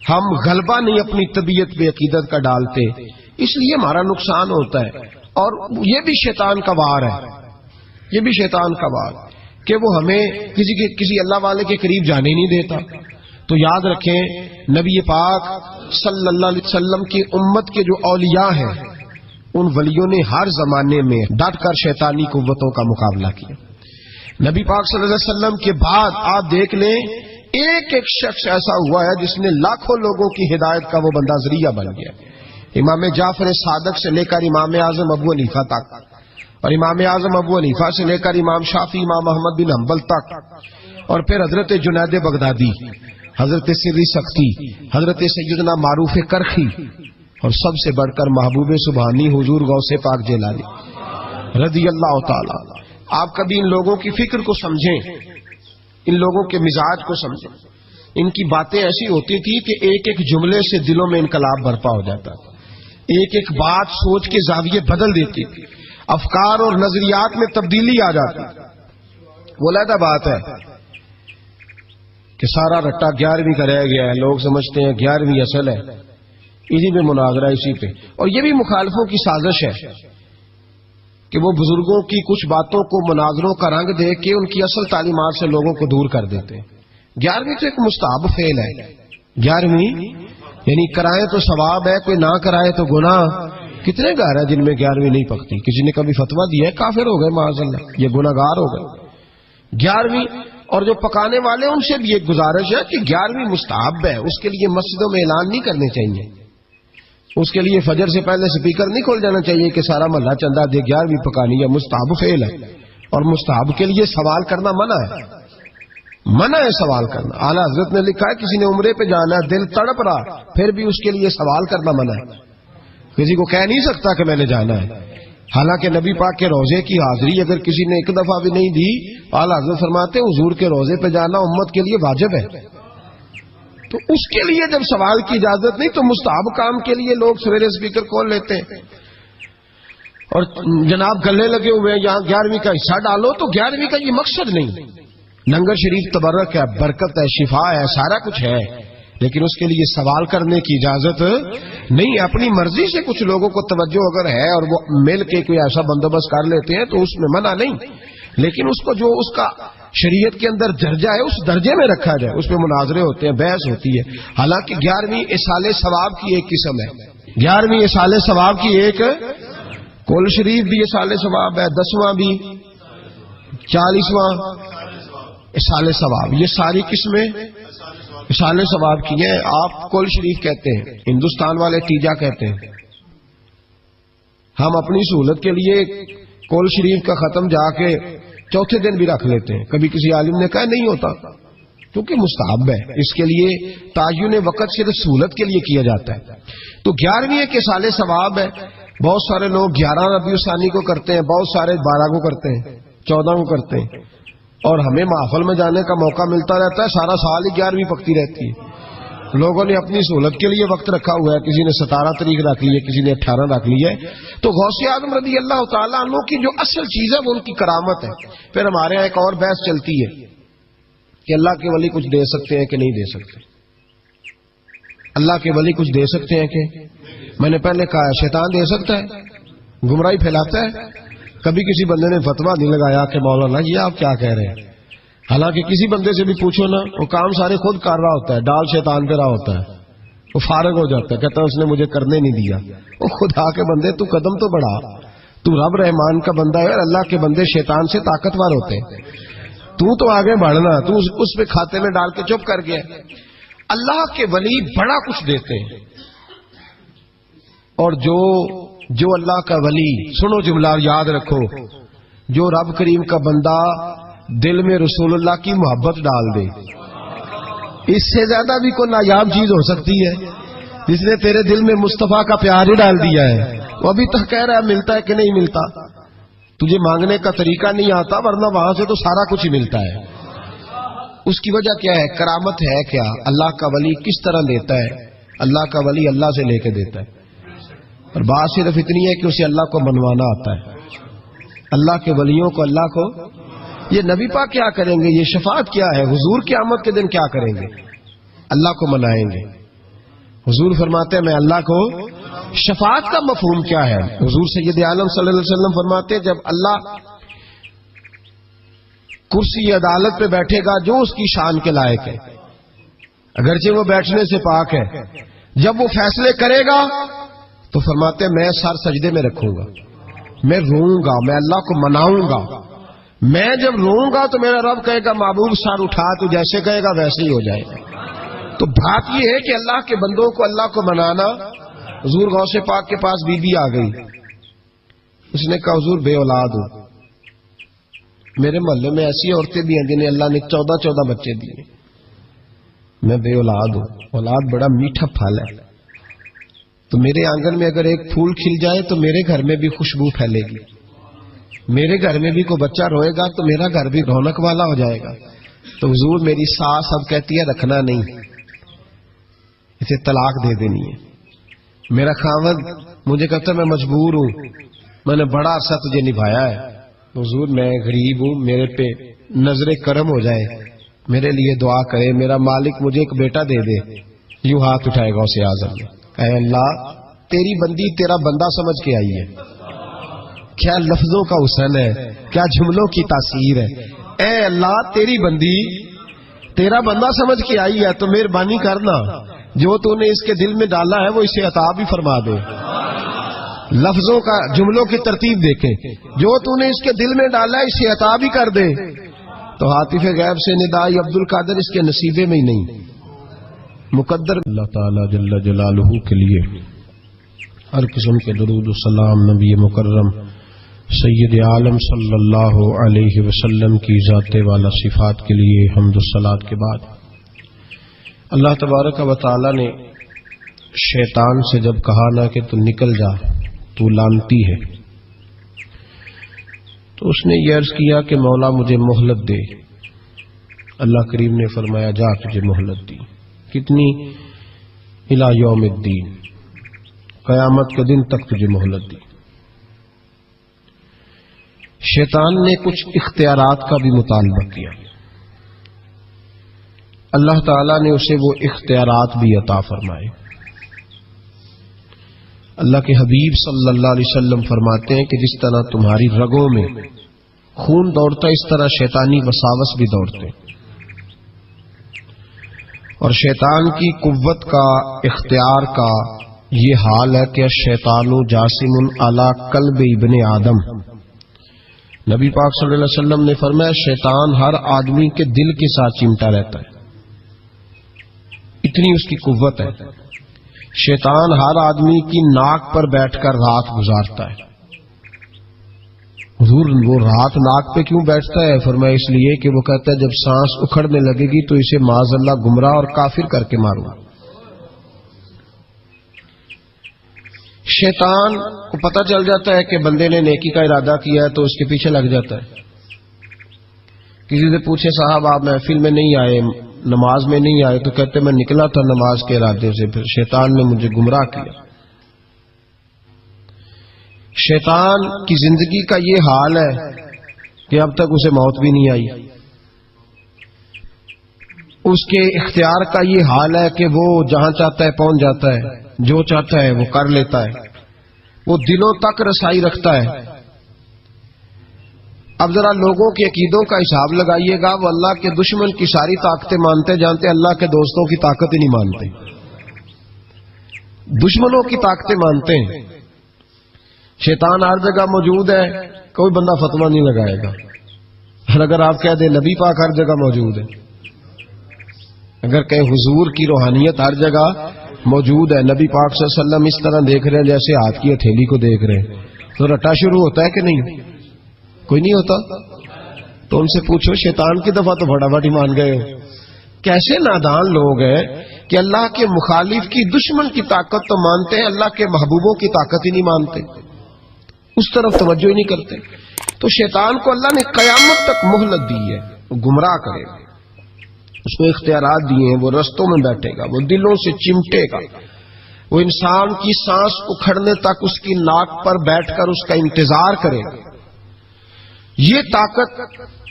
ہم غلبہ نہیں اپنی طبیعت پہ عقیدت کا ڈالتے، اس لیے ہمارا نقصان ہوتا ہے. اور یہ بھی شیطان کا وار ہے، یہ بھی شیطان کا وار کہ وہ ہمیں کسی اللہ والے کے قریب جانے نہیں دیتا. تو یاد رکھیں، نبی پاک صلی اللہ علیہ وسلم کی امت کے جو اولیاء ہیں، ان ولیوں نے ہر زمانے میں ڈٹ کر شیطانی قوتوں کا مقابلہ کیا. نبی پاک صلی اللہ علیہ وسلم کے بعد آپ دیکھ لیں، ایک ایک شخص ایسا ہوا ہے جس نے لاکھوں لوگوں کی ہدایت کا وہ بندہ ذریعہ بن گیا. امام جعفر صادق سے لے کر امام اعظم ابو حنیفہ تک، اور امام اعظم ابو حنیفہ سے لے کر امام شافعی، امام احمد بن حنبل تک، اور پھر حضرت جنید بغدادی، حضرت سری سختی، حضرت سیدنا معروف کرخی، اور سب سے بڑھ کر محبوب سبحانی حضور غوث پاک جیلانی رضی اللہ تعالی. آپ کبھی ان لوگوں کی فکر کو سمجھیں، ان لوگوں کے مزاج کو سمجھیں. ان کی باتیں ایسی ہوتی تھی کہ ایک ایک جملے سے دلوں میں انقلاب برپا ہو جاتا تھا، ایک ایک بات سوچ کے زاویے بدل دیتی تھی، افکار اور نظریات میں تبدیلی آ جاتی. وہ علیحدہ بات ہے کہ سارا رٹا 11ویں کا رہ گیا ہے، لوگ سمجھتے ہیں 11ویں اصل ہے، اسی پہ مناظرہ، اسی پہ. اور یہ بھی مخالفوں کی سازش ہے کہ وہ بزرگوں کی کچھ باتوں کو مناظروں کا رنگ دے کے ان کی اصل تعلیمات سے لوگوں کو دور کر دیتے ہیں. 11ویں تو ایک مستحب فعل ہے. 11ویں یعنی کرائے تو ثواب ہے، کوئی نہ کرائے تو گناہ. کتنے گھر ہیں جن میں 11ویں نہیں پکتی؟ کسی نے کبھی فتویٰ دیا ہے؟ کافر ہو گئے معاذ اللہ، یہ گناہگار ہو گئے. 11ویں اور جو پکانے والے ان سے بھی ایک گزارش ہے کہ 11ویں مستحب ہے، اس کے لیے مسجدوں میں اعلان نہیں کرنے چاہیے، اس کے لیے فجر سے پہلے سپیکر نہیں کھول جانا چاہیے کہ سارا محلہ چندہ دے 11ویں پکانی ہے. مستحب فعل ہے، اور مستحب کے لیے سوال کرنا منع ہے، منع ہے سوال کرنا. اعلیٰ حضرت نے لکھا ہے کسی نے عمرے پہ جانا ہے، دل تڑپ رہا، پھر بھی اس کے لیے سوال کرنا منع ہے. کسی کو کہہ نہیں سکتا کہ میں نے جانا ہے. حالانکہ نبی پاک کے روزے کی حاضری اگر کسی نے ایک دفعہ بھی نہیں دی، اعلیٰ حضرت فرماتے حضور کے روزے پہ جانا امت کے لیے واجب ہے. تو اس کے لیے جب سوال کی اجازت نہیں تو مستحب کام کے لیے لوگ سویرے سپیکر کھول لیتے ہیں اور جناب گلے لگے ہوئے ہیں یہاں 11ویں کا حصہ ڈالو. تو 11ویں کا یہ مقصد نہیں. لنگر شریف تبرک ہے، برکت ہے، شفا ہے، سارا کچھ ہے، لیکن اس کے لیے سوال کرنے کی اجازت نہیں. اپنی مرضی سے کچھ لوگوں کو توجہ اگر ہے اور وہ مل کے کوئی ایسا بندوبست کر لیتے ہیں تو اس میں منع نہیں، لیکن اس کو جو اس کا شریعت کے اندر درجہ ہے اس درجے میں رکھا جائے. اس میں مناظرے ہوتے ہیں، بحث ہوتی ہے. حالانکہ 11ویں اصال ثواب کی ایک قسم ہے. 11ویں اصال ثواب کی ایک، کل شریف بھی اصال ثواب ہے، 10واں بھی، 40واں اصال ثواب، یہ ساری قسمیں اصال ثواب کی ہیں. آپ کل شریف کہتے ہیں، ہندوستان والے تیجا کہتے ہیں. ہم اپنی سہولت کے لیے کل شریف کا ختم جا کے چوتھے دن بھی رکھ لیتے ہیں. کبھی کسی عالم نے کہا نہیں ہوتا کیونکہ مستحب ہے، اس کے لیے تعین وقت صرف سہولت کے لیے کیا جاتا ہے. تو 11ویں ایک اصال ثواب ہے. بہت سارے لوگ 11 ربیع الثانی کو کرتے ہیں، بہت سارے 12 کو کرتے ہیں، 14 کو کرتے ہیں، اور ہمیں محفل میں جانے کا موقع ملتا رہتا ہے. سارا سال ہی 11ویں پکتی رہتی ہے. لوگوں نے اپنی سہولت کے لیے وقت رکھا ہوا ہے، کسی نے 17 تاریخ رکھ لی ہے، کسی نے 18 رکھ لی ہے. تو غوث اعظم رضی اللہ تعالیٰ عنہ کی جو اصل چیز ہے وہ ان کی کرامت ہے. پھر ہمارے یہاں ایک اور بحث چلتی ہے کہ اللہ کے ولی کچھ دے سکتے ہیں کہ نہیں دے سکتے. اللہ کے ولی کچھ دے سکتے ہیں کہ؟ میں نے پہلے کہا شیطان دے سکتا ہے، گمراہی پھیلاتا ہے. کبھی کسی بندے نے فتویٰ نہیں لگایا کہ مولانا یہ آپ کیا کہہ رہے ہیں. حالانکہ کسی بندے سے بھی پوچھو نا، وہ کام سارے خود کر رہا ہوتا ہے، ڈال شیطان پہ رہا ہوتا ہے، وہ فارغ ہو جاتا ہے، کہتا ہے اس نے مجھے کرنے نہیں دیا. وہ خدا کے بندے تو قدم تو بڑھا، تو رب رحمان کا بندہ ہے اور اللہ کے بندے شیطان سے طاقتور ہوتے ہیں. تو آگے بڑھنا، تو اس پہ کھاتے میں ڈال کے چپ کر گیا. اللہ کے ولی بڑا کچھ دیتے ہیں. اور جو اللہ کا ولی، سنو جملہ یاد رکھو، جو رب کریم کا بندہ دل میں رسول اللہ کی محبت ڈال دے، اس سے زیادہ بھی کوئی نایاب چیز ہو سکتی ہے. جس نے تیرے دل میں مصطفیٰ کا پیار ہی ڈال دیا ہے، وہ ابھی تک کہہ رہا ہے ملتا ہے کہ نہیں ملتا. تجھے مانگنے کا طریقہ نہیں آتا، ورنہ وہاں سے تو سارا کچھ ہی ملتا ہے. اس کی وجہ کیا ہے؟ کرامت ہے کیا؟ اللہ کا ولی کس طرح دیتا ہے؟ اللہ کا ولی اللہ سے لے کے دیتا ہے. اور بات صرف اتنی ہے کہ اسے اللہ کو منوانا آتا ہے. اللہ کے ولیوں کو، اللہ کو، یہ نبی پاک کیا کریں گے؟ یہ شفاعت کیا ہے؟ حضور قیامت کے دن کیا کریں گے؟ اللہ کو منائیں گے. حضور فرماتے ہیں میں اللہ کو، شفاعت کا مفہوم کیا ہے؟ حضور سید عالم صلی اللہ علیہ وسلم فرماتے ہیں جب اللہ کرسی عدالت پہ بیٹھے گا جو اس کی شان کے لائق ہے، اگرچہ وہ بیٹھنے سے پاک ہے، جب وہ فیصلے کرے گا تو فرماتے ہیں میں سر سجدے میں رکھوں گا، میں روؤں گا، میں اللہ کو مناؤں گا. میں جب روؤں گا تو میرا رب کہے گا محبوب سر اٹھا، تو جیسے کہے گا ویسے ہی ہو جائے گا. تو بات یہ ہے کہ اللہ کے بندوں کو اللہ کو منانا. حضور غوث پاک کے پاس بی بی آ گئی، اس نے کہا حضور بے اولاد ہوں. میرے محلے میں ایسی عورتیں بھی ہیں جنہیں اللہ نے 14 بچے دیے، میں بے اولاد ہوں. اولاد بڑا میٹھا پھل ہے، تو میرے آنگن میں اگر ایک پھول کھل جائے تو میرے گھر میں بھی خوشبو پھیلے گی، میرے گھر میں بھی کوئی بچہ روئے گا تو میرا گھر بھی رونق والا ہو جائے گا. تو حضور میری ساس اب کہتی ہے رکھنا نہیں، اسے طلاق دے دینی ہے. میرا خاوند مجھے کہتا ہے میں مجبور ہوں، میں نے بڑا عرصہ تجھے نبھایا ہے. حضور میں غریب ہوں، میرے پہ نظر کرم ہو جائے، میرے لیے دعا کرے، میرا مالک مجھے ایک بیٹا دے دے. یوں ہاتھ اٹھائے گا اسے اعظم نے، اے اللہ تیری بندی تیرا بندہ سمجھ کے آئی ہے. کیا لفظوں کا حسن ہے، کیا جملوں کی تاثیر ہے. اے اللہ تیری بندی تیرا بندہ سمجھ کے آئی ہے، تو مہربانی کرنا جو تو نے اس کے دل میں ڈالا ہے وہ اسے عطا بھی فرما دے. لفظوں کا، جملوں کی ترتیب دیکھیں، جو تو نے اس کے دل میں ڈالا ہے اسے عطا بھی کر دے. تو عاطف غیب سے ندائی عبد القادر اس کے نصیبے میں ہی نہیں، مقدر. اللہ تعالی جل جلالہ کے لیے ہر قسم کے درود و سلام نبی مکرم سید عالم صلی اللہ علیہ وسلم کی ذات والا صفات کے لیے حمد و صلات کے بعد، اللہ تبارک و تعالی نے شیطان سے جب کہا نا کہ تو نکل جا، تو لعنتی ہے، تو اس نے یہ عرض کیا کہ مولا مجھے مہلت دے. اللہ کریم نے فرمایا جا تجھے مہلت دی. کتنی؟ الی یوم الدین، قیامت کے دن تک تجھے مہلت دی. شیطان نے کچھ اختیارات کا بھی مطالبہ کیا، اللہ تعالی نے اسے وہ اختیارات بھی عطا فرمائے. اللہ کے حبیب صلی اللہ علیہ وسلم فرماتے ہیں کہ جس طرح تمہاری رگوں میں خون دوڑتا اس طرح شیطانی وساوس بھی دوڑتے، اور شیطان کی قوت کا، اختیار کا یہ حال ہے کہ شیطان جاسم علی قلب ابن آدم. نبی پاک صلی اللہ علیہ وسلم نے فرمایا شیطان ہر آدمی کے دل کے ساتھ چمٹا رہتا ہے، اتنی اس کی قوت ہے. شیطان ہر آدمی کی ناک پر بیٹھ کر رات گزارتا ہے. حضور وہ رات ناک پہ کیوں بیٹھتا ہے؟ فرمایا اس لیے کہ وہ کہتا ہے جب سانس اکھڑنے لگے گی تو اسے معاذ اللہ گمراہ اور کافر کر کے ماروں. شیطان کو پتہ چل جاتا ہے کہ بندے نے نیکی کا ارادہ کیا ہے تو اس کے پیچھے لگ جاتا ہے. کسی سے پوچھے صاحب آپ محفل میں نہیں آئے، نماز میں نہیں آئے، تو کہتے میں نکلا تھا نماز کے ارادے سے، پھر شیطان نے مجھے گمراہ کیا. شیطان کی زندگی کا یہ حال ہے کہ اب تک اسے موت بھی نہیں آئی. اس کے اختیار کا یہ حال ہے کہ وہ جہاں چاہتا ہے پہنچ جاتا ہے، جو چاہتا ہے وہ کر لیتا ہے، وہ دلوں تک رسائی رکھتا ہے۔ اب ذرا لوگوں کے عقیدوں کا حساب لگائیے گا، وہ اللہ کے دشمن کی ساری طاقتیں مانتے جانتے اللہ کے دوستوں کی طاقت ہی نہیں مانتے، دشمنوں کی طاقتیں مانتے ہیں۔ شیطان ہر جگہ موجود ہے، کوئی بندہ فتویٰ نہیں لگائے گا، اور اگر آپ کہہ دیں نبی پاک ہر جگہ موجود ہے، اگر کہیں حضور کی روحانیت ہر جگہ موجود ہے، نبی پاک صلی اللہ علیہ وسلم اس طرح دیکھ رہے ہیں جیسے ہاتھ کی ہتھیلی کو دیکھ رہے ہیں، تو رٹا شروع ہوتا ہے کہ نہیں؟ کوئی نہیں ہوتا؟ تو ان سے پوچھو شیطان کی دفعہ تو فٹافٹ ہی مان گئے ہو۔ کیسے نادان لوگ ہیں کہ اللہ کے مخالف کی دشمن کی طاقت تو مانتے ہیں، اللہ کے محبوبوں کی طاقت ہی نہیں مانتے، اس طرف توجہ ہی نہیں کرتے۔ تو شیطان کو اللہ نے قیامت تک مہلت دی ہے، وہ گمراہ کرے گا، اس کو اختیارات دیے ہیں، وہ رستوں میں بیٹھے گا، وہ دلوں سے چمٹے گا، وہ انسان کی سانس اکھڑنے تک اس کی ناک پر بیٹھ کر اس کا انتظار کرے گا۔ یہ طاقت،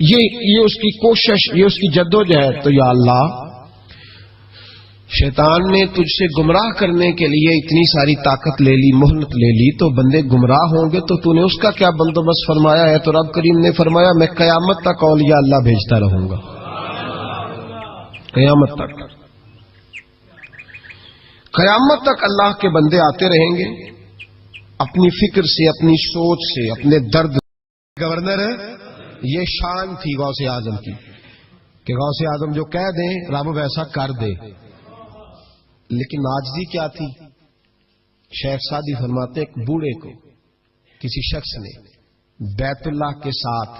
یہ اس کی کوشش، یہ اس کی جدوجہد۔ تو یا اللہ، شیطان نے تجھ سے گمراہ کرنے کے لیے اتنی ساری طاقت لے لی، مہلت لے لی، تو بندے گمراہ ہوں گے تو نے اس کا کیا بندوبست فرمایا ہے؟ تو رب کریم نے فرمایا میں قیامت تک اولیاء اللہ بھیجتا رہوں گا، قیامت تک، قیامت تک اللہ کے بندے آتے رہیں گے، اپنی فکر سے، اپنی سوچ سے، اپنے درد۔ گورنر یہ شان تھی غوث اعظم کی کہ غوث اعظم جو کہہ دیں رب ویسا کر دے، لیکن عاجزی کیا تھی؟ شیخ سعدی فرماتے ایک بوڑھے کو کسی شخص نے بیت اللہ کے ساتھ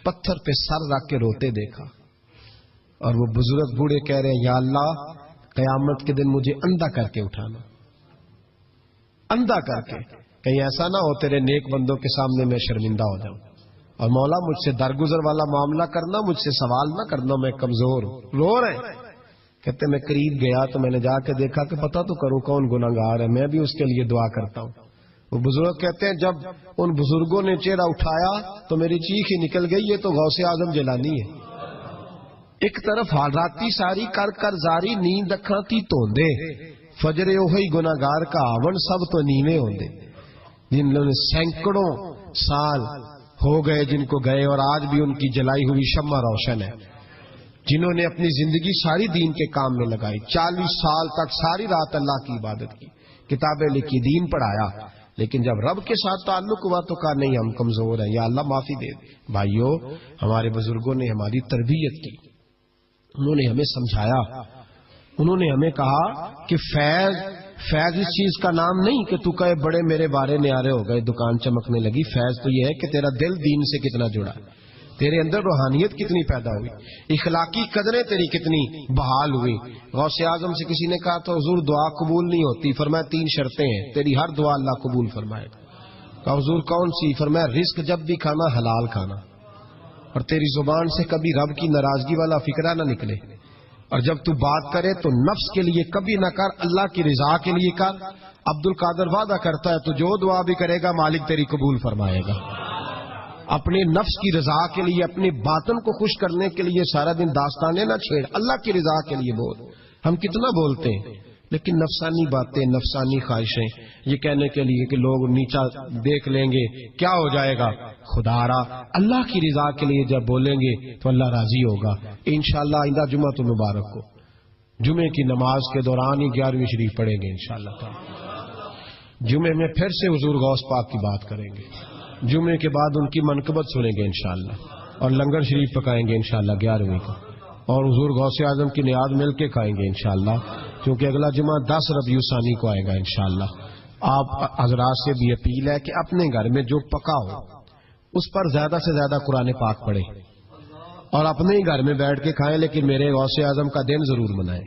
پتھر پہ سر رکھ کے روتے دیکھا، اور وہ بزرگ بوڑھے کہہ رہے ہیں یا اللہ قیامت کے دن مجھے اندھا کر کے اٹھانا، اندھا کر کے، کہیں ایسا نہ ہو تیرے نیک بندوں کے سامنے میں شرمندہ ہو جاؤں، اور مولا مجھ سے درگزر والا معاملہ کرنا، مجھ سے سوال نہ کرنا، میں کمزور ہوں۔ رو رہے ہیں، کہتے میں قریب گیا تو میں نے جا کے دیکھا کہ پتہ تو کروں کون گناہگار ہے، میں بھی اس کے لیے دعا کرتا ہوں۔ وہ بزرگ کہتے ہیں جب ان بزرگوں نے چہرہ اٹھایا تو میری چیخ ہی نکل گئی، یہ تو غوث اعظم جیلانی ہے۔ ایک طرف حالاتی ساری کر کر زاری، نیند اکھاں تھی توندے، فجر اوہی گناہگار کا آون سب تو نیویں ہوندے، جن لوگوں نے سینکڑوں سال ہو گئے جن کو گئے، اور آج بھی ان کی جلائی ہوئی شمع روشن ہے، جنہوں نے اپنی زندگی ساری دین کے کام میں لگائی، 40 سال تک ساری رات اللہ کی عبادت کی، کتابیں لکھی، دین پڑھایا، لیکن جب رب کے ساتھ تعلق ہوا تو کہا نہیں ہم کمزور ہیں، یا اللہ معافی دے دے۔ بھائیو، ہمارے بزرگوں نے ہماری تربیت کی، انہوں نے ہمیں سمجھایا، انہوں نے ہمیں کہا کہ فیض اس چیز کا نام نہیں کہ تو کہے بڑے میرے بارے نیارے ہو گئے، دکان چمکنے لگی، فیض تو یہ ہے کہ تیرا دل دین سے کتنا جڑا، تیرے اندر روحانیت کتنی پیدا ہوئی، اخلاقی قدریں تیری کتنی بحال ہوئی۔ غوث اعظم سے کسی نے کہا تو حضور دعا قبول نہیں ہوتی، فرمایا 3 شرطیں ہیں، تیری ہر دعا اللہ قبول فرمائے گا۔ کہا حضور کون سی؟ فرمایا رزق جب بھی کھانا حلال کھانا، اور تیری زبان سے کبھی رب کی ناراضگی والا فکرہ نہ نکلے، اور جب تو بات کرے تو نفس کے لیے کبھی نہ کر، اللہ کی رضا کے لیے کر۔ عبد القادر وعدہ کرتا ہے تو جو دعا بھی کرے گا مالک تیری قبول فرمائے گا۔ اپنے نفس کی رضا کے لیے، اپنے باطن کو خوش کرنے کے لیے سارا دن داستانے نہ چھیڑ، اللہ کی رضا کے لیے بول۔ ہم کتنا بولتے ہیں، لیکن نفسانی باتیں، نفسانی خواہشیں، یہ کہنے کے لیے کہ لوگ نیچا دیکھ لیں گے کیا ہو جائے گا، خدا را اللہ کی رضا کے لیے جب بولیں گے تو اللہ راضی ہوگا۔ انشاءاللہ آئندہ جمعہ تو مبارک ہو، جمعے کی نماز کے دوران ہی 11ویں شریف پڑھیں گے انشاءاللہ۔ جمعے میں پھر سے حضور غوث پاک کی بات کریں گے، جمعے کے بعد ان کی منقبت سنیں گے انشاءاللہ، اور لنگر شریف پکائیں گے انشاءاللہ 11ویں کو، اور حضور غوث اعظم کی نیاز مل کے کھائیں گے انشاءاللہ، کیونکہ اگلا جمعہ 10 ربیع الثانی کو آئے گا انشاءاللہ۔ آپ حضرات سے بھی اپیل ہے کہ اپنے گھر میں جو پکا ہو اس پر زیادہ سے زیادہ قرآن پاک پڑھیں، اور اپنے ہی گھر میں بیٹھ کے کھائیں، لیکن میرے غوث اعظم کا دن ضرور منائیں،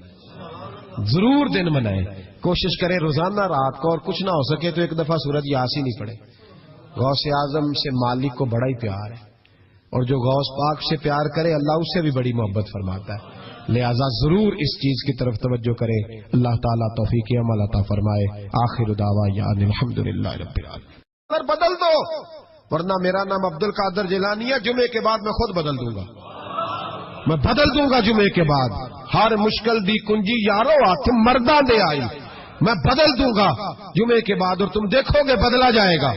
ضرور دن منائیں۔ کوشش کریں روزانہ رات کو، اور کچھ نہ ہو سکے تو ایک دفعہ سورۃ یاسین ہی پڑھیں۔ غوث اعظم سے مالک کو بڑا ہی پیار ہے، اور جو غوث پاک سے پیار کرے اللہ اس سے بھی بڑی محبت فرماتا ہے، لہذا ضرور اس چیز کی طرف توجہ کریں۔ اللہ تعالیٰ توفیق عمل عطا فرمائے۔ آخر دعوانا الحمدللہ رب العالمین۔ بدل دو، ورنہ میرا نام عبد القادر جیلانی ہے، جمعے کے بعد میں خود بدل دوں گا۔ میں بدل دوں گا جمعے کے بعد ہر مشکل دی کنجی یارو ہاتھ مرداں دے آئی، میں بدل دوں گا جمعے کے بعد، اور تم دیکھو گے بدلا جائے گا۔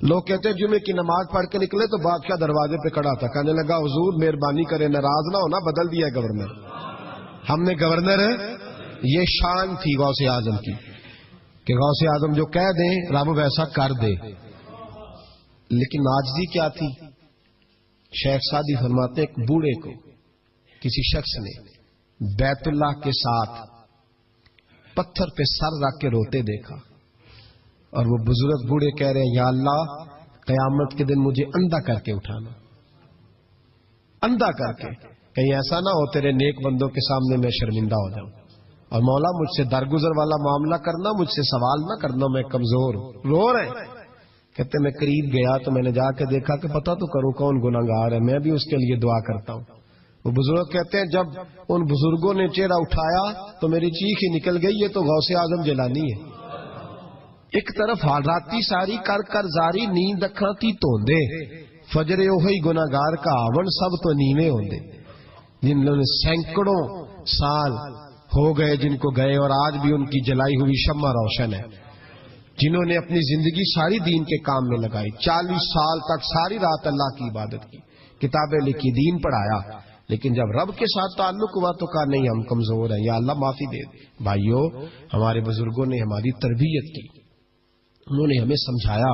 لوگ کہتے ہیں جمعے کی نماز پڑھ کے نکلے تو بادشاہ دروازے پہ کھڑا تھا، کہنے لگا حضور مہربانی کرے ناراض نہ ہونا، بدل دیا گورنر، ہم نے گورنر ہے۔ یہ شان تھی غوث اعظم کی کہ غوث اعظم جو کہہ دیں رب ویسا کر دے، لیکن عاجزی کیا تھی؟ شیخ سعدی فرماتے ایک بوڑھے کو کسی شخص نے بیت اللہ کے ساتھ پتھر پہ سر رکھ کے روتے دیکھا، اور وہ بزرگ بوڑھے کہہ رہے ہیں یا اللہ قیامت کے دن مجھے اندھا کر کے اٹھانا، اندھا کر کے، کہیں ایسا نہ ہو تیرے نیک بندوں کے سامنے میں شرمندہ ہو جاؤں، اور مولا مجھ سے درگزر والا معاملہ کرنا، مجھ سے سوال نہ کرنا، میں کمزور ہوں۔ رو رہے ہیں، کہتے میں قریب گیا تو میں نے جا کے دیکھا کہ پتہ تو کروں کون گناہگار ہے، میں بھی اس کے لیے دعا کرتا ہوں۔ وہ بزرگ کہتے ہیں جب ان بزرگوں نے چہرہ اٹھایا تو میری چیخ ہی نکل گئی، یہ تو غوث اعظم جیلانی ہے۔ ایک طرف حالاتی ساری کر کر زاری نیند اکھاں تھی توندے، فجر اوہی گناہگار کا آون سب تو نیویں ہوندے، جن لوگوں نے سینکڑوں سال ہو گئے جن کو گئے، اور آج بھی ان کی جلائی ہوئی شمع روشن ہے، جنہوں نے اپنی زندگی ساری دین کے کام میں لگائی، 40 سال تک ساری رات اللہ کی عبادت کی، کتابیں لکھی، دین پڑھایا، لیکن جب رب کے ساتھ تعلق ہوا تو کہا نہیں ہم کمزور ہیں، یا اللہ معافی دے دے۔ بھائیو، ہمارے بزرگوں نے ہماری تربیت کی، انہوں نے ہمیں سمجھایا،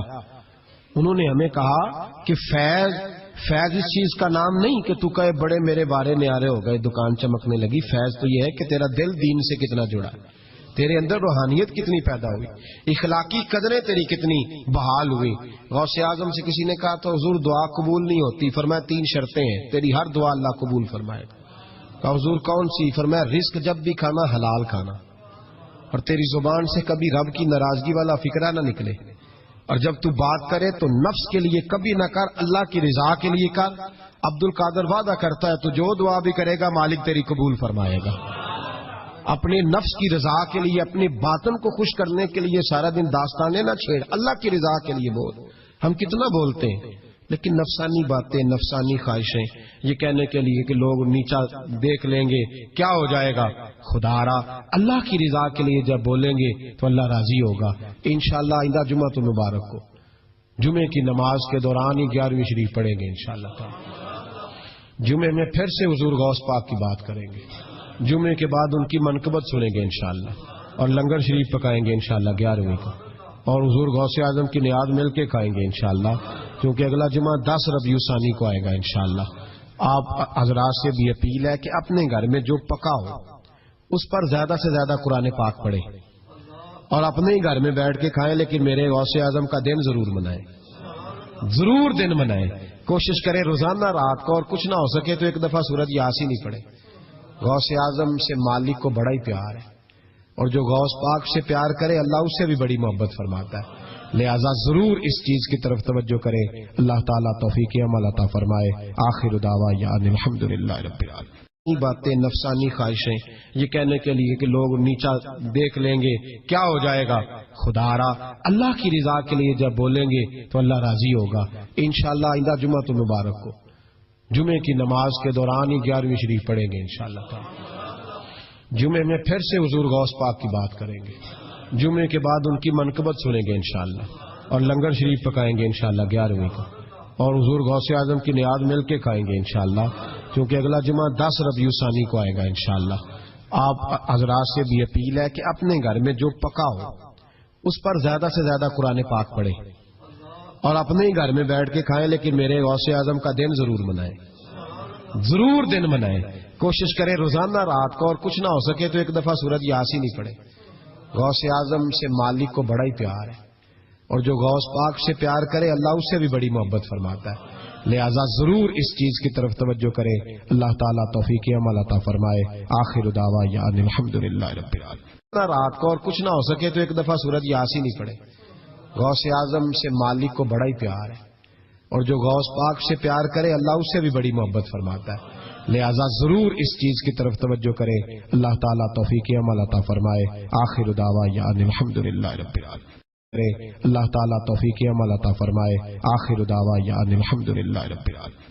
انہوں نے ہمیں کہا کہ فیض اس چیز کا نام نہیں کہ تو کہے بڑے میرے بارے نیارے ہو گئے، دکان چمکنے لگی، فیض تو یہ ہے کہ تیرا دل دین سے کتنا جڑا ہے، تیرے اندر روحانیت کتنی پیدا ہوئی، اخلاقی قدریں تیری کتنی بحال ہوئی۔ غوث اعظم سے کسی نے کہا تو حضور دعا قبول نہیں ہوتی، فرمایا 3 شرطیں ہیں، تیری ہر دعا اللہ قبول فرمائے گا۔ کہا حضور کون سی؟ فرمایا رزق جب بھی کھانا حلال کھانا، اور تیری زبان سے کبھی رب کی ناراضگی والا فکرہ نہ نکلے، اور جب تو بات کرے تو نفس کے لیے کبھی نہ کر، اللہ کی رضا کے لیے کر۔ عبد القادر وعدہ کرتا ہے تو جو دعا بھی کرے گا مالک تیری قبول فرمائے گا۔ اپنے نفس کی رضا کے لیے، اپنے باطن کو خوش کرنے کے لیے سارا دن داستانے نہ چھیڑ، اللہ کی رضا کے لیے بول۔ ہم کتنا بولتے ہیں لیکن نفسانی باتیں، نفسانی خواہشیں، یہ کہنے کے لیے کہ لوگ نیچا دیکھ لیں گے کیا ہو جائے گا، خدا را اللہ کی رضا کے لیے جب بولیں گے تو اللہ راضی ہوگا۔ انشاءاللہ آئندہ جمعہ تو مبارک کو جمعے کی نماز کے دوران ہی 11ویں شریف پڑھیں گے انشاءاللہ۔ جمعے میں پھر سے حضور غوث پاک کی بات کریں گے، جمعے کے بعد ان کی منقبت سنیں گے انشاءاللہ، اور لنگر شریف پکائیں گے انشاءاللہ 11ویں کو، اور حضور غوث اعظم کی نیاد مل کے کھائیں گے انشاءاللہ، کیونکہ اگلا جمعہ 10 ربیع الثانی کو آئے گا انشاءاللہ۔ آپ حضرات سے بھی اپیل ہے کہ اپنے گھر میں جو پکا ہو اس پر زیادہ سے زیادہ قرآن پاک پڑھیں، اور اپنے ہی گھر میں بیٹھ کے کھائیں، لیکن میرے غوث اعظم کا دن ضرور منائیں، ضرور دن منائیں۔ کوشش کریں روزانہ رات کو، اور کچھ نہ ہو سکے تو ایک دفعہ سورۃ یاسین ہی پڑھیں۔ غوث اعظم سے مالک کو بڑا ہی پیار ہے، اور جو غوث پاک سے پیار کرے اللہ اس سے بھی بڑی محبت فرماتا ہے، لہذا ضرور اس چیز کی طرف توجہ کریں۔ اللہ تعالیٰ توفیق عمل عطا فرمائے۔ آخر دعوانا ان الحمدللہ رب العالمین۔ یہ باتیں، نفسانی خواہشیں، یہ کہنے کے لیے کہ لوگ نیچا دیکھ لیں گے کیا ہو جائے گا، خدا را اللہ کی رضا کے لیے جب بولیں گے تو اللہ راضی ہوگا۔ انشاءاللہ آئندہ جمعہ تو مبارک کو جمعے کی نماز کے دوران ہی 11ویں شریف پڑھیں گے انشاءاللہ۔ جمعے میں پھر سے حضور غوث پاک کی بات کریں گے، جمعے کے بعد ان کی منقبت سنیں گے انشاءاللہ، اور لنگر شریف پکائیں گے انشاءاللہ 11ویں کو، اور حضور غوث اعظم کی نیاد مل کے کھائیں گے انشاءاللہ، کیونکہ اگلا جمعہ 10 ربیع الثانی کو آئے گا انشاءاللہ۔ آپ حضرات سے بھی اپیل ہے کہ اپنے گھر میں جو پکا ہو اس پر زیادہ سے زیادہ قرآن پاک پڑھیں، اور اپنے ہی گھر میں بیٹھ کے کھائیں، لیکن میرے غوث اعظم کا دن ضرور منائیں، ضرور دن منائیں۔ کوشش کریں روزانہ رات کو، اور کچھ نہ ہو سکے تو ایک دفعہ سورۃ یاسین ہی پڑھیں۔ غوث اعظم سے مالک کو بڑا ہی پیار ہے، اور جو غوث پاک سے پیار کرے اللہ اس سے بھی بڑی محبت فرماتا ہے، لہذا ضرور اس چیز کی طرف توجہ کریں۔ اللہ تعالیٰ توفیق عمل عطا فرمائے۔ آخر دعوانا ان الحمدللہ رب العالمین۔ رات کو، اور کچھ نہ ہو سکے تو ایک دفعہ سورۃ یاسین ہی پڑھیں۔ غوث اعظم سے مالک کو بڑا ہی پیار ہے، اور جو غوث پاک سے پیار کرے اللہ اس سے بھی بڑی محبت فرماتا ہے، لہذا ضرور اس چیز کی طرف توجہ کریں۔ اللہ تعالیٰ توفیق عمل عطا فرمائے۔ آخر دعوانا ان الحمدللہ رب العالمین۔ اللہ تعالیٰ توفیق عمل عطا فرمائے۔ آخر دعوانا ان الحمدللہ رب العالمین۔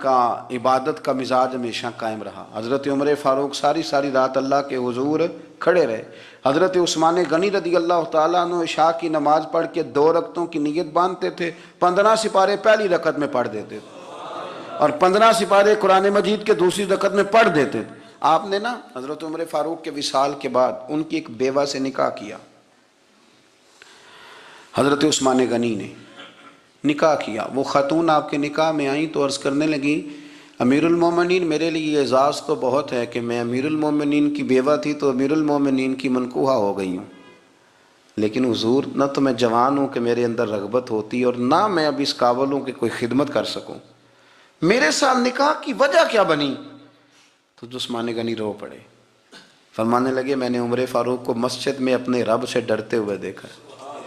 کا عبادت کا مزاج ہمیشہ قائم رہا۔ حضرت عمر فاروق ساری رات اللہ کے حضور کھڑے رہے۔ حضرت عثمان غنی رضی اللہ تعالیٰ عنہ عشاء کی نماز پڑھ کے 2 رکعتوں کی نیت باندھتے تھے، 15 سپارے پہلی رکعت میں پڑھ دیتے تھے اور 15 سپارے قرآن مجید کے دوسری رکعت میں پڑھ دیتے تھے۔ آپ نے نا حضرت عمر فاروق کے وصال کے بعد ان کی ایک بیوہ سے نکاح کیا، حضرت عثمان غنی نے نکاح کیا۔ وہ خاتون آپ کے نکاح میں آئیں تو عرض کرنے لگیں امیر المومنین میرے لیے اعزاز تو بہت ہے کہ میں امیر المومنین کی بیوہ تھی تو امیر المومنین کی منکوحہ ہو گئی ہوں، لیکن حضور نہ تو میں جوان ہوں کہ میرے اندر رغبت ہوتی اور نہ میں اب اس قابل ہوں کہ کوئی خدمت کر سکوں، میرے ساتھ نکاح کی وجہ کیا بنی؟ تو عثمان غنی رو پڑے، فرمانے لگے میں نے عمر فاروق کو مسجد میں اپنے رب سے ڈرتے ہوئے دیکھا ہے،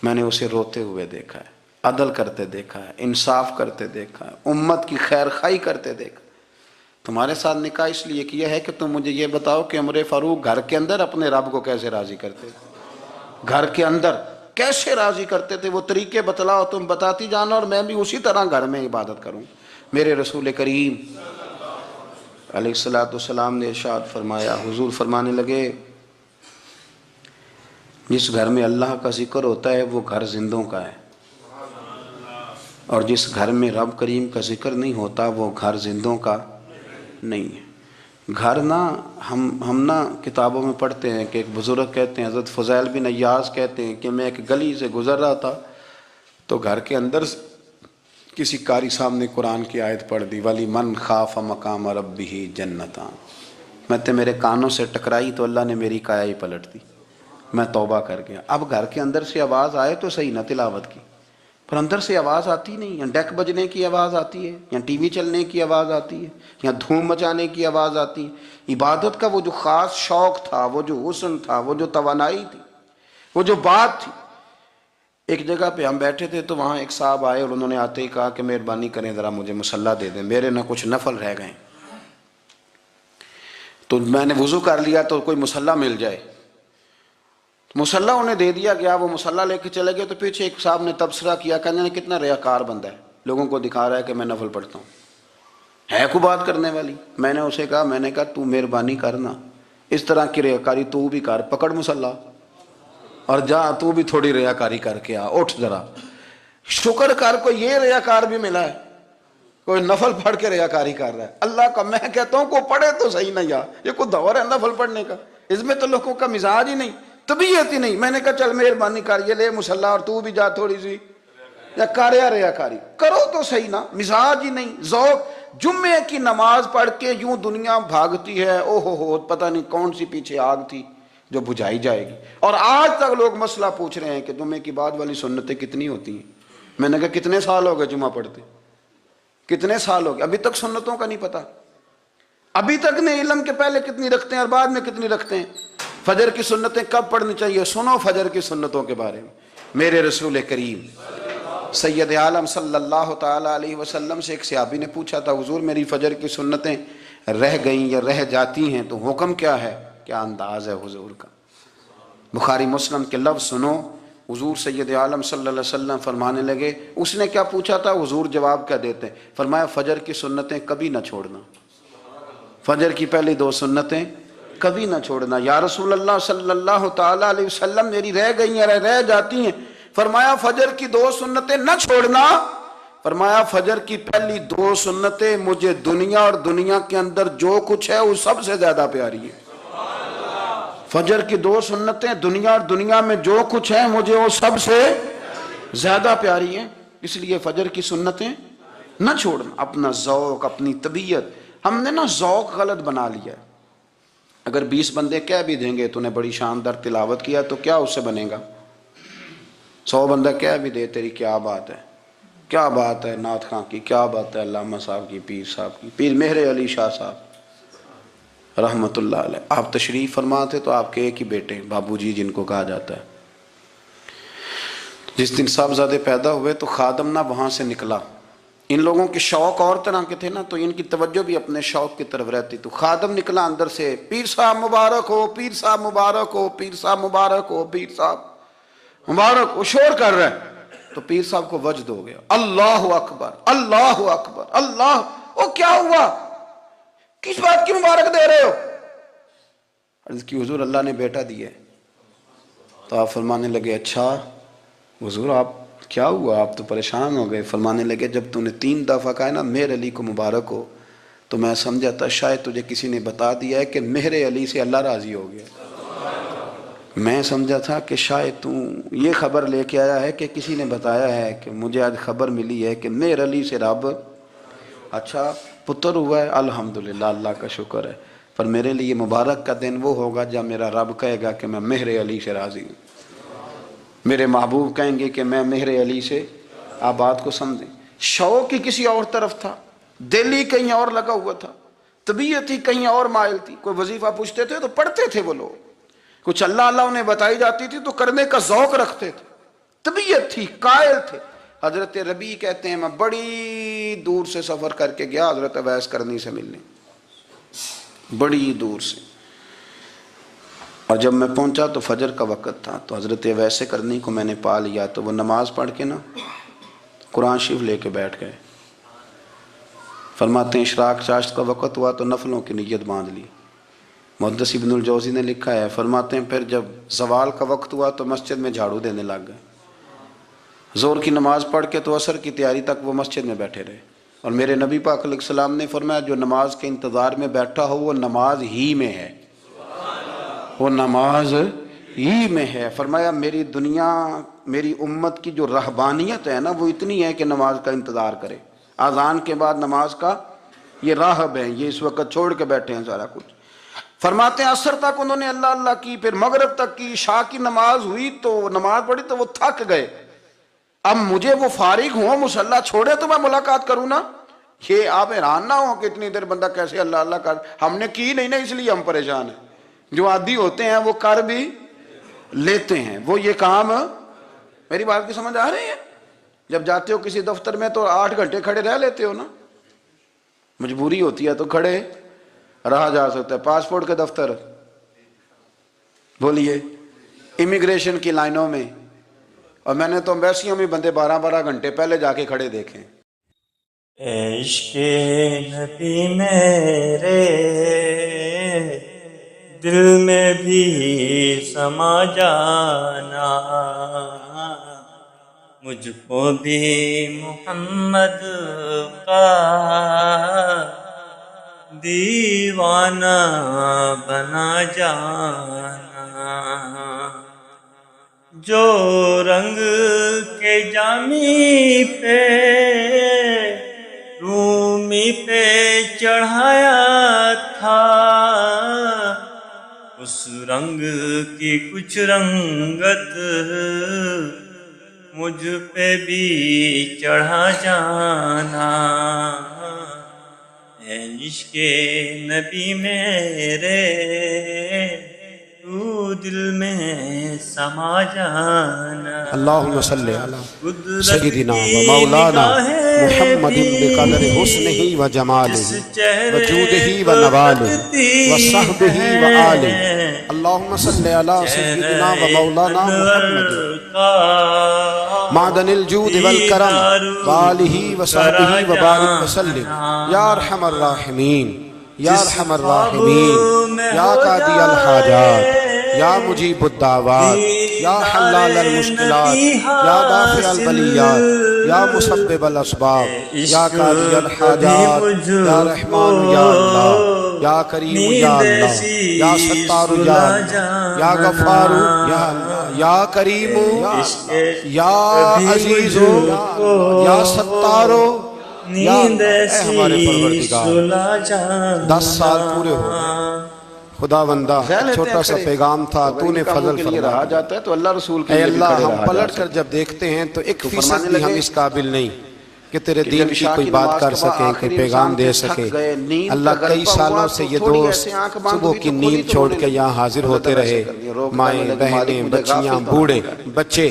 میں نے اسے روتے ہوئے دیکھا ہے، عدل کرتے دیکھا ہے، انصاف کرتے دیکھا ہے، امت کی خیر خواہی کرتے دیکھا۔ تمہارے ساتھ نکاح اس لیے کیا ہے کہ تم مجھے یہ بتاؤ کہ عمر فاروق گھر کے اندر اپنے رب کو کیسے راضی کرتے تھے، گھر کے اندر کیسے راضی کرتے تھے، وہ طریقے بتلاؤ، تم بتاتی جانا اور میں بھی اسی طرح گھر میں عبادت کروں۔ میرے رسول کریم علیہ السلام نے ارشاد فرمایا، حضور فرمانے لگے جس گھر میں اللہ کا ذکر ہوتا ہے وہ گھر زندوں کا ہے، اور جس گھر میں رب کریم کا ذکر نہیں ہوتا وہ گھر زندوں کا نہیں ہے۔ گھر نا ہم نا کتابوں میں پڑھتے ہیں کہ ایک بزرگ کہتے ہیں، حضرت فضیل بن عیاض کہتے ہیں کہ میں ایک گلی سے گزر رہا تھا تو گھر کے اندر کسی قاری صاحب نے قرآن کی آیت پڑھ دی وَلِمَنْ خَافَ مَقَامَ رَبِّهِ جَنَّتَانِ، میں میرے کانوں سے ٹکرائی تو اللہ نے میری کایا ہی پلٹ دی، میں توبہ کر گیا۔ اب گھر کے اندر سے آواز آئے تو صحیح نہ تلاوت کی، پر اندر سے آواز آتی نہیں، یا ڈیک بجنے کی آواز آتی ہے، یا ٹی وی چلنے کی آواز آتی ہے، یا دھوم مچانے کی آواز آتی ہے۔ عبادت کا وہ جو خاص شوق تھا، وہ جو حسن تھا، وہ جو توانائی تھی، وہ جو بات تھی۔ ایک جگہ پہ ہم بیٹھے تھے تو وہاں ایک صاحب آئے اور انہوں نے آتے ہی کہا کہ مہربانی کریں ذرا مجھے مصلی دے دیں، میرے نہ کچھ نفل رہ گئے۔ تو میں نے وضو کر لیا تو کوئی مصلی مل جائے، مصلی انہیں دے دیا گیا، وہ مصلی لے کے چلے گئے تو پیچھے ایک صاحب نے تبصرہ کیا، کہنے نے کتنا ریاکار بندہ ہے، لوگوں کو دکھا رہا ہے کہ میں نفل پڑھتا ہوں، ہے کوئی بات کرنے والی؟ میں نے اسے کہا تو مہربانی کرنا اس طرح کی ریاکاری تو بھی کر، پکڑ مصلی اور جا تو بھی تھوڑی ریاکاری کر کے آ، اٹھ ذرا شکر کر، کوئی یہ ریاکار بھی ملا ہے، کوئی نفل پڑھ کے ریاکاری کر رہا ہے اللہ کا۔ میں کہتا ہوں کو پڑھے تو صحیح نہ، یار یہ کوئی دور ہے نفل پڑھنے کا؟ اس میں تو لوگوں کا مزاج ہی نہیں، طبیعت ہی نہیں۔ میں نے کہا چل مہربانی کر، یہ لے مصلی اور تو بھی جا تھوڑی سی یا کر یا ریاکاری کرو تو صحیح نا، مزاج ہی نہیں، ذوق۔ جمعے کی نماز پڑھ کے یوں دنیا بھاگتی ہے، او ہو پتہ نہیں کون سی پیچھے آگ تھی جو بجھائی جائے گی، اور آج تک لوگ مسئلہ پوچھ رہے ہیں کہ جمعے کی بعد والی سنتیں کتنی ہوتی ہیں۔ میں نے کہا کتنے سال ہو گئے جمعہ پڑھتے، کتنے سال ہو گئے، ابھی تک سنتوں کا نہیں پتا، ابھی تک نہیں علم کے پہلے کتنی رکھتے ہیں اور بعد میں کتنی رکھتے ہیں۔ فجر کی سنتیں کب پڑھنی چاہیے؟ سنو فجر کی سنتوں کے بارے میں۔ میرے رسول کریم سید عالم صلی اللہ تعالیٰ علیہ وسلم سے ایک صحابی نے پوچھا تھا حضور میری فجر کی سنتیں رہ گئیں یا رہ جاتی ہیں تو حکم کیا ہے؟ کیا انداز ہے حضور کا، بخاری مسلم کے لفظ سنو۔ حضور سید عالم صلی اللہ علیہ وسلم فرمانے لگے، اس نے کیا پوچھا تھا، حضور جواب کیا دیتے؟ فرمایا فجر کی سنتیں کبھی نہ چھوڑنا، فجر کی پہلی 2 سنتیں کبھی نہ چھوڑنا۔ یا رسول اللہ صلی اللہ تعالیٰ علیہ وسلم میری رہ گئی ہیں، رہ جاتی ہیں۔ فرمایا فجر کی 2 سنتیں نہ چھوڑنا، فرمایا فجر کی پہلی 2 سنتیں مجھے دنیا اور دنیا کے اندر جو کچھ ہے وہ سب سے زیادہ پیاری ہے۔ فجر کی 2 سنتیں دنیا اور دنیا میں جو کچھ ہے مجھے وہ سب سے زیادہ پیاری ہیں، اس لیے فجر کی سنتیں نہ چھوڑنا۔ اپنا ذوق، اپنی طبیعت، ہم نے نا ذوق غلط بنا لیا ہے۔ اگر 20 بندے کہہ بھی دیں گے تو نے بڑی شاندار تلاوت کیا تو کیا اس سے بنے گا؟ 100 بندہ کہہ بھی دے تیری کیا بات ہے، کیا بات ہے نعت خاں کی، کیا بات ہے علامہ صاحب کی، پیر صاحب کی، پیر مہر علی شاہ صاحب رحمت اللہ علیہ۔ آپ تشریف فرما تھے تو آپ کے ایک ہی بیٹے بابو جی جن کو کہا جاتا ہے، جس دن صاحبزادے پیدا ہوئے تو خادم نہ وہاں سے نکلا۔ ان لوگوں کے شوق اور طرح کے تھے نا تو ان کی توجہ بھی اپنے شوق کی طرف رہتی، تو خادم نکلا اندر سے، پیر صاحب مبارک ہو، پیر صاحب مبارک ہو، پیر صاحب مبارک ہو، پیر صاحب مبارک ہو، شور کر رہا ہے۔ تو پیر صاحب کو وجد ہو گیا، اللہ اکبر اللہ اکبر اللہ، او کیا ہوا، کس بات کی مبارک دے رہے ہو؟ عرض کی حضور اللہ نے بیٹا دیا ہے۔ تو آپ فرمانے لگے اچھا حضور آپ کیا ہوا، آپ تو پریشان ہو گئے۔ فرمانے لگے جب تو نے 3 دفعہ کہا نا مہر علی کو مبارک ہو، تو میں سمجھا تھا شاید تجھے کسی نے بتا دیا ہے کہ مہر علی سے اللہ راضی ہو گیا۔ میں سمجھا تھا کہ شاید تو یہ خبر لے کے آیا ہے کہ کسی نے بتایا ہے کہ مجھے آج خبر ملی ہے کہ مہر علی سے رب اچھا پتر ہوا ہے، الحمدللہ اللہ کا شکر ہے، پر میرے لیے مبارک کا دن وہ ہوگا جب میرا رب کہے گا کہ میں مہر علی سے راضی ہوں، میرے محبوب کہیں گے کہ میں مہر علی سے۔ آپ بات کو سمجھیں، شوق ہی کسی اور طرف تھا، دل ہی کہیں اور لگا ہوا تھا، طبیعت ہی کہیں اور مائل تھی۔ کوئی وظیفہ پوچھتے تھے تو پڑھتے تھے وہ لوگ، کچھ اللہ اللہ انہیں بتائی جاتی تھی تو کرنے کا ذوق رکھتے تھے، طبیعت تھی، قائل تھے۔ حضرت ربیع کہتے ہیں میں بڑی دور سے سفر کر کے گیا حضرت اویس کرنی سے ملنے، بڑی دور سے، اور جب میں پہنچا تو فجر کا وقت تھا، تو حضرت اویس کرنی کو میں نے پا لیا، تو وہ نماز پڑھ کے نا قرآن شریف لے کے بیٹھ گئے۔ فرماتے ہیں اشراق چاشت کا وقت ہوا تو نفلوں کی نیت باندھ لی۔ محدث ابن الجوزی نے لکھا ہے، فرماتے ہیں پھر جب زوال کا وقت ہوا تو مسجد میں جھاڑو دینے لگ گئے، ظہر کی نماز پڑھ کے تو عصر کی تیاری تک وہ مسجد میں بیٹھے رہے۔ اور میرے نبی پاک علیہ السلام نے فرمایا جو نماز کے انتظار میں بیٹھا ہو وہ نماز ہی میں ہے، وہ نماز ہی میں ہے۔ فرمایا میری دنیا میری امت کی جو رہبانیت ہے نا وہ اتنی ہے کہ نماز کا انتظار کرے، اذان کے بعد نماز کا یہ راہب ہیں، یہ اس وقت چھوڑ کے بیٹھے ہیں سارا کچھ۔ فرماتے ہیں عصر تک انہوں نے اللہ اللہ کی، پھر مغرب تک کی، عشاء کی نماز ہوئی تو نماز پڑھی تو وہ تھک گئے، اب مجھے وہ فارغ ہوں مصلی چھوڑے تو میں ملاقات کروں نا۔ یہ آپ حیران نہ ہو کہ اتنی دیر بندہ کیسے اللہ اللہ کر، ہم نے کی نہیں نا اس لیے ہم پریشان ہیں، جو عادی ہوتے ہیں وہ کر بھی لیتے ہیں، وہ یہ کام۔ میری بات کی سمجھ آ رہی ہے؟ جب جاتے ہو کسی دفتر میں تو 8 گھنٹے کھڑے رہ لیتے ہو نا، مجبوری ہوتی ہے تو کھڑے رہا جا سکتا ہے۔ پاسپورٹ کے دفتر بولیے، امیگریشن کی لائنوں میں، اور میں نے تو امبیسیوں میں بندے 12 گھنٹے پہلے جا کے کھڑے دیکھیں۔ عشق نبی میرے دل میں بھی سما جانا، مجھ کو بھی محمد کا دیوانہ بنا جانا، جو رنگ کے جامی پہ رومی پہ چڑھایا تھا، اس رنگ کی کچھ رنگت مجھ پہ بھی چڑھا جانا، اے عشق نبی میرے تو دل میں سما جانا۔ اللہم صلی علی سیدنا و مولانا محمد بقدر حسنہ و جمالہ و جودہ و نوالہ و صحبہ و آلہ۔ اللہم صلی علی سیدنا و مولانا محمد معدن الجود والکرم و آلہ و صحبہ و بارک وسلم۔ یا ارحم الراحمین یا ارحم الراحمین یا قاضی الحاجات یا مجیب الدعوات یا حلال المشکلات یا دافع البلیات یا مسبب الاسباب یا قاضی الحاجات یا رحمان یا اللہ یا کریم یا اللہ یا ستار یا اللہ یا غفار یا اللہ یا کریم یا عزیز یا ستار یا اے ہمارے پروردگار 10 سال پورے ہو گئے خدا بندہ، چھوٹا سا پیغام تھا، تو نے فضل فرما جاتا ہے تو اللہ رسول کے اے لیے اللہ ہم پلٹ کر جب دیکھتے ہیں تو 1% بھی ہم اس قابل نہیں کہ تیرے دین کی کوئی بات کر سکیں، کوئی پیغام دے سکیں۔ اللہ کئی سالوں سے یہ دوست صبح کی نیند چھوڑ کے یہاں حاضر ہوتے رہے، مائیں بہنیں بچیاں بوڑھے بچے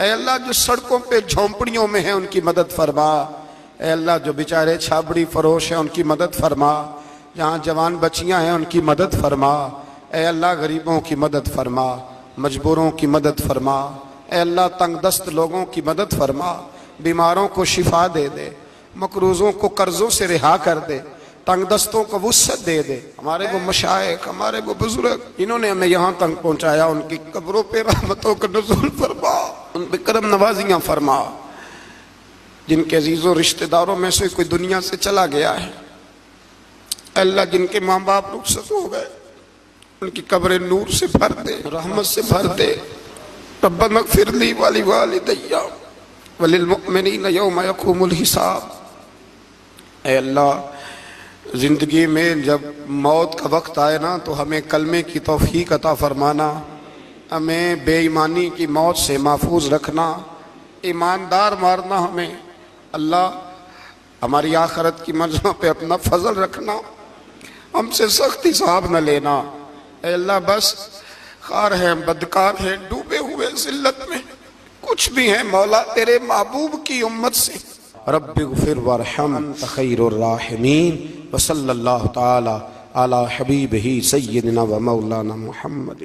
اے اللہ جو سڑکوں پہ جھونپڑیوں میں ہیں ان کی مدد فرما، اے اللہ جو بیچارے چھابڑی فروش ہیں ان کی مدد فرما، جہاں جوان بچیاں ہیں ان کی مدد فرما، اے اللہ غریبوں کی مدد فرما، مجبوروں کی مدد فرما، اے اللہ تنگ دست لوگوں کی مدد فرما، بیماروں کو شفا دے دے، مقروضوں کو قرضوں سے رہا کر دے، تنگ دستوں کو وسعت دے دے۔ ہمارے وہ مشائخ، ہمارے وہ بزرگ جنہوں نے ہمیں یہاں تک پہنچایا، ان کی قبروں پہ رحمتوں کا نزول فرما، ان پہ کرم نوازیاں فرما۔ جن کے عزیزوں رشتہ داروں میں سے کوئی دنیا سے چلا گیا ہے، اللہ جن کے ماں باپ رخصت ہو گئے، ان کی قبریں نور سے بھر دے، رحمت سے بھر دے۔ ربنا اغفر لی ولوالدی وللمؤمنین یوم یقوم الحساب۔ اے اللہ، زندگی میں جب موت کا وقت آئے نا تو ہمیں کلمے کی توفیق عطا فرمانا، ہمیں بے ایمانی کی موت سے محفوظ رکھنا، ایماندار مارنا ہمیں۔ اللہ، ہماری آخرت کی منزلوں پہ اپنا فضل رکھنا، ہم سے سخت حساب نہ لینا۔ اے اللہ، بس خار ہیں، بدکار ہیں، ڈوبے ہوئے ذلت میں، کچھ بھی ہیں مولا تیرے محبوب کی امت سے۔ رب اغفر وارحم انت خیر الراحمین، وصلی اللہ تعالی علی حبیبہ سیدنا و مولانا محمد۔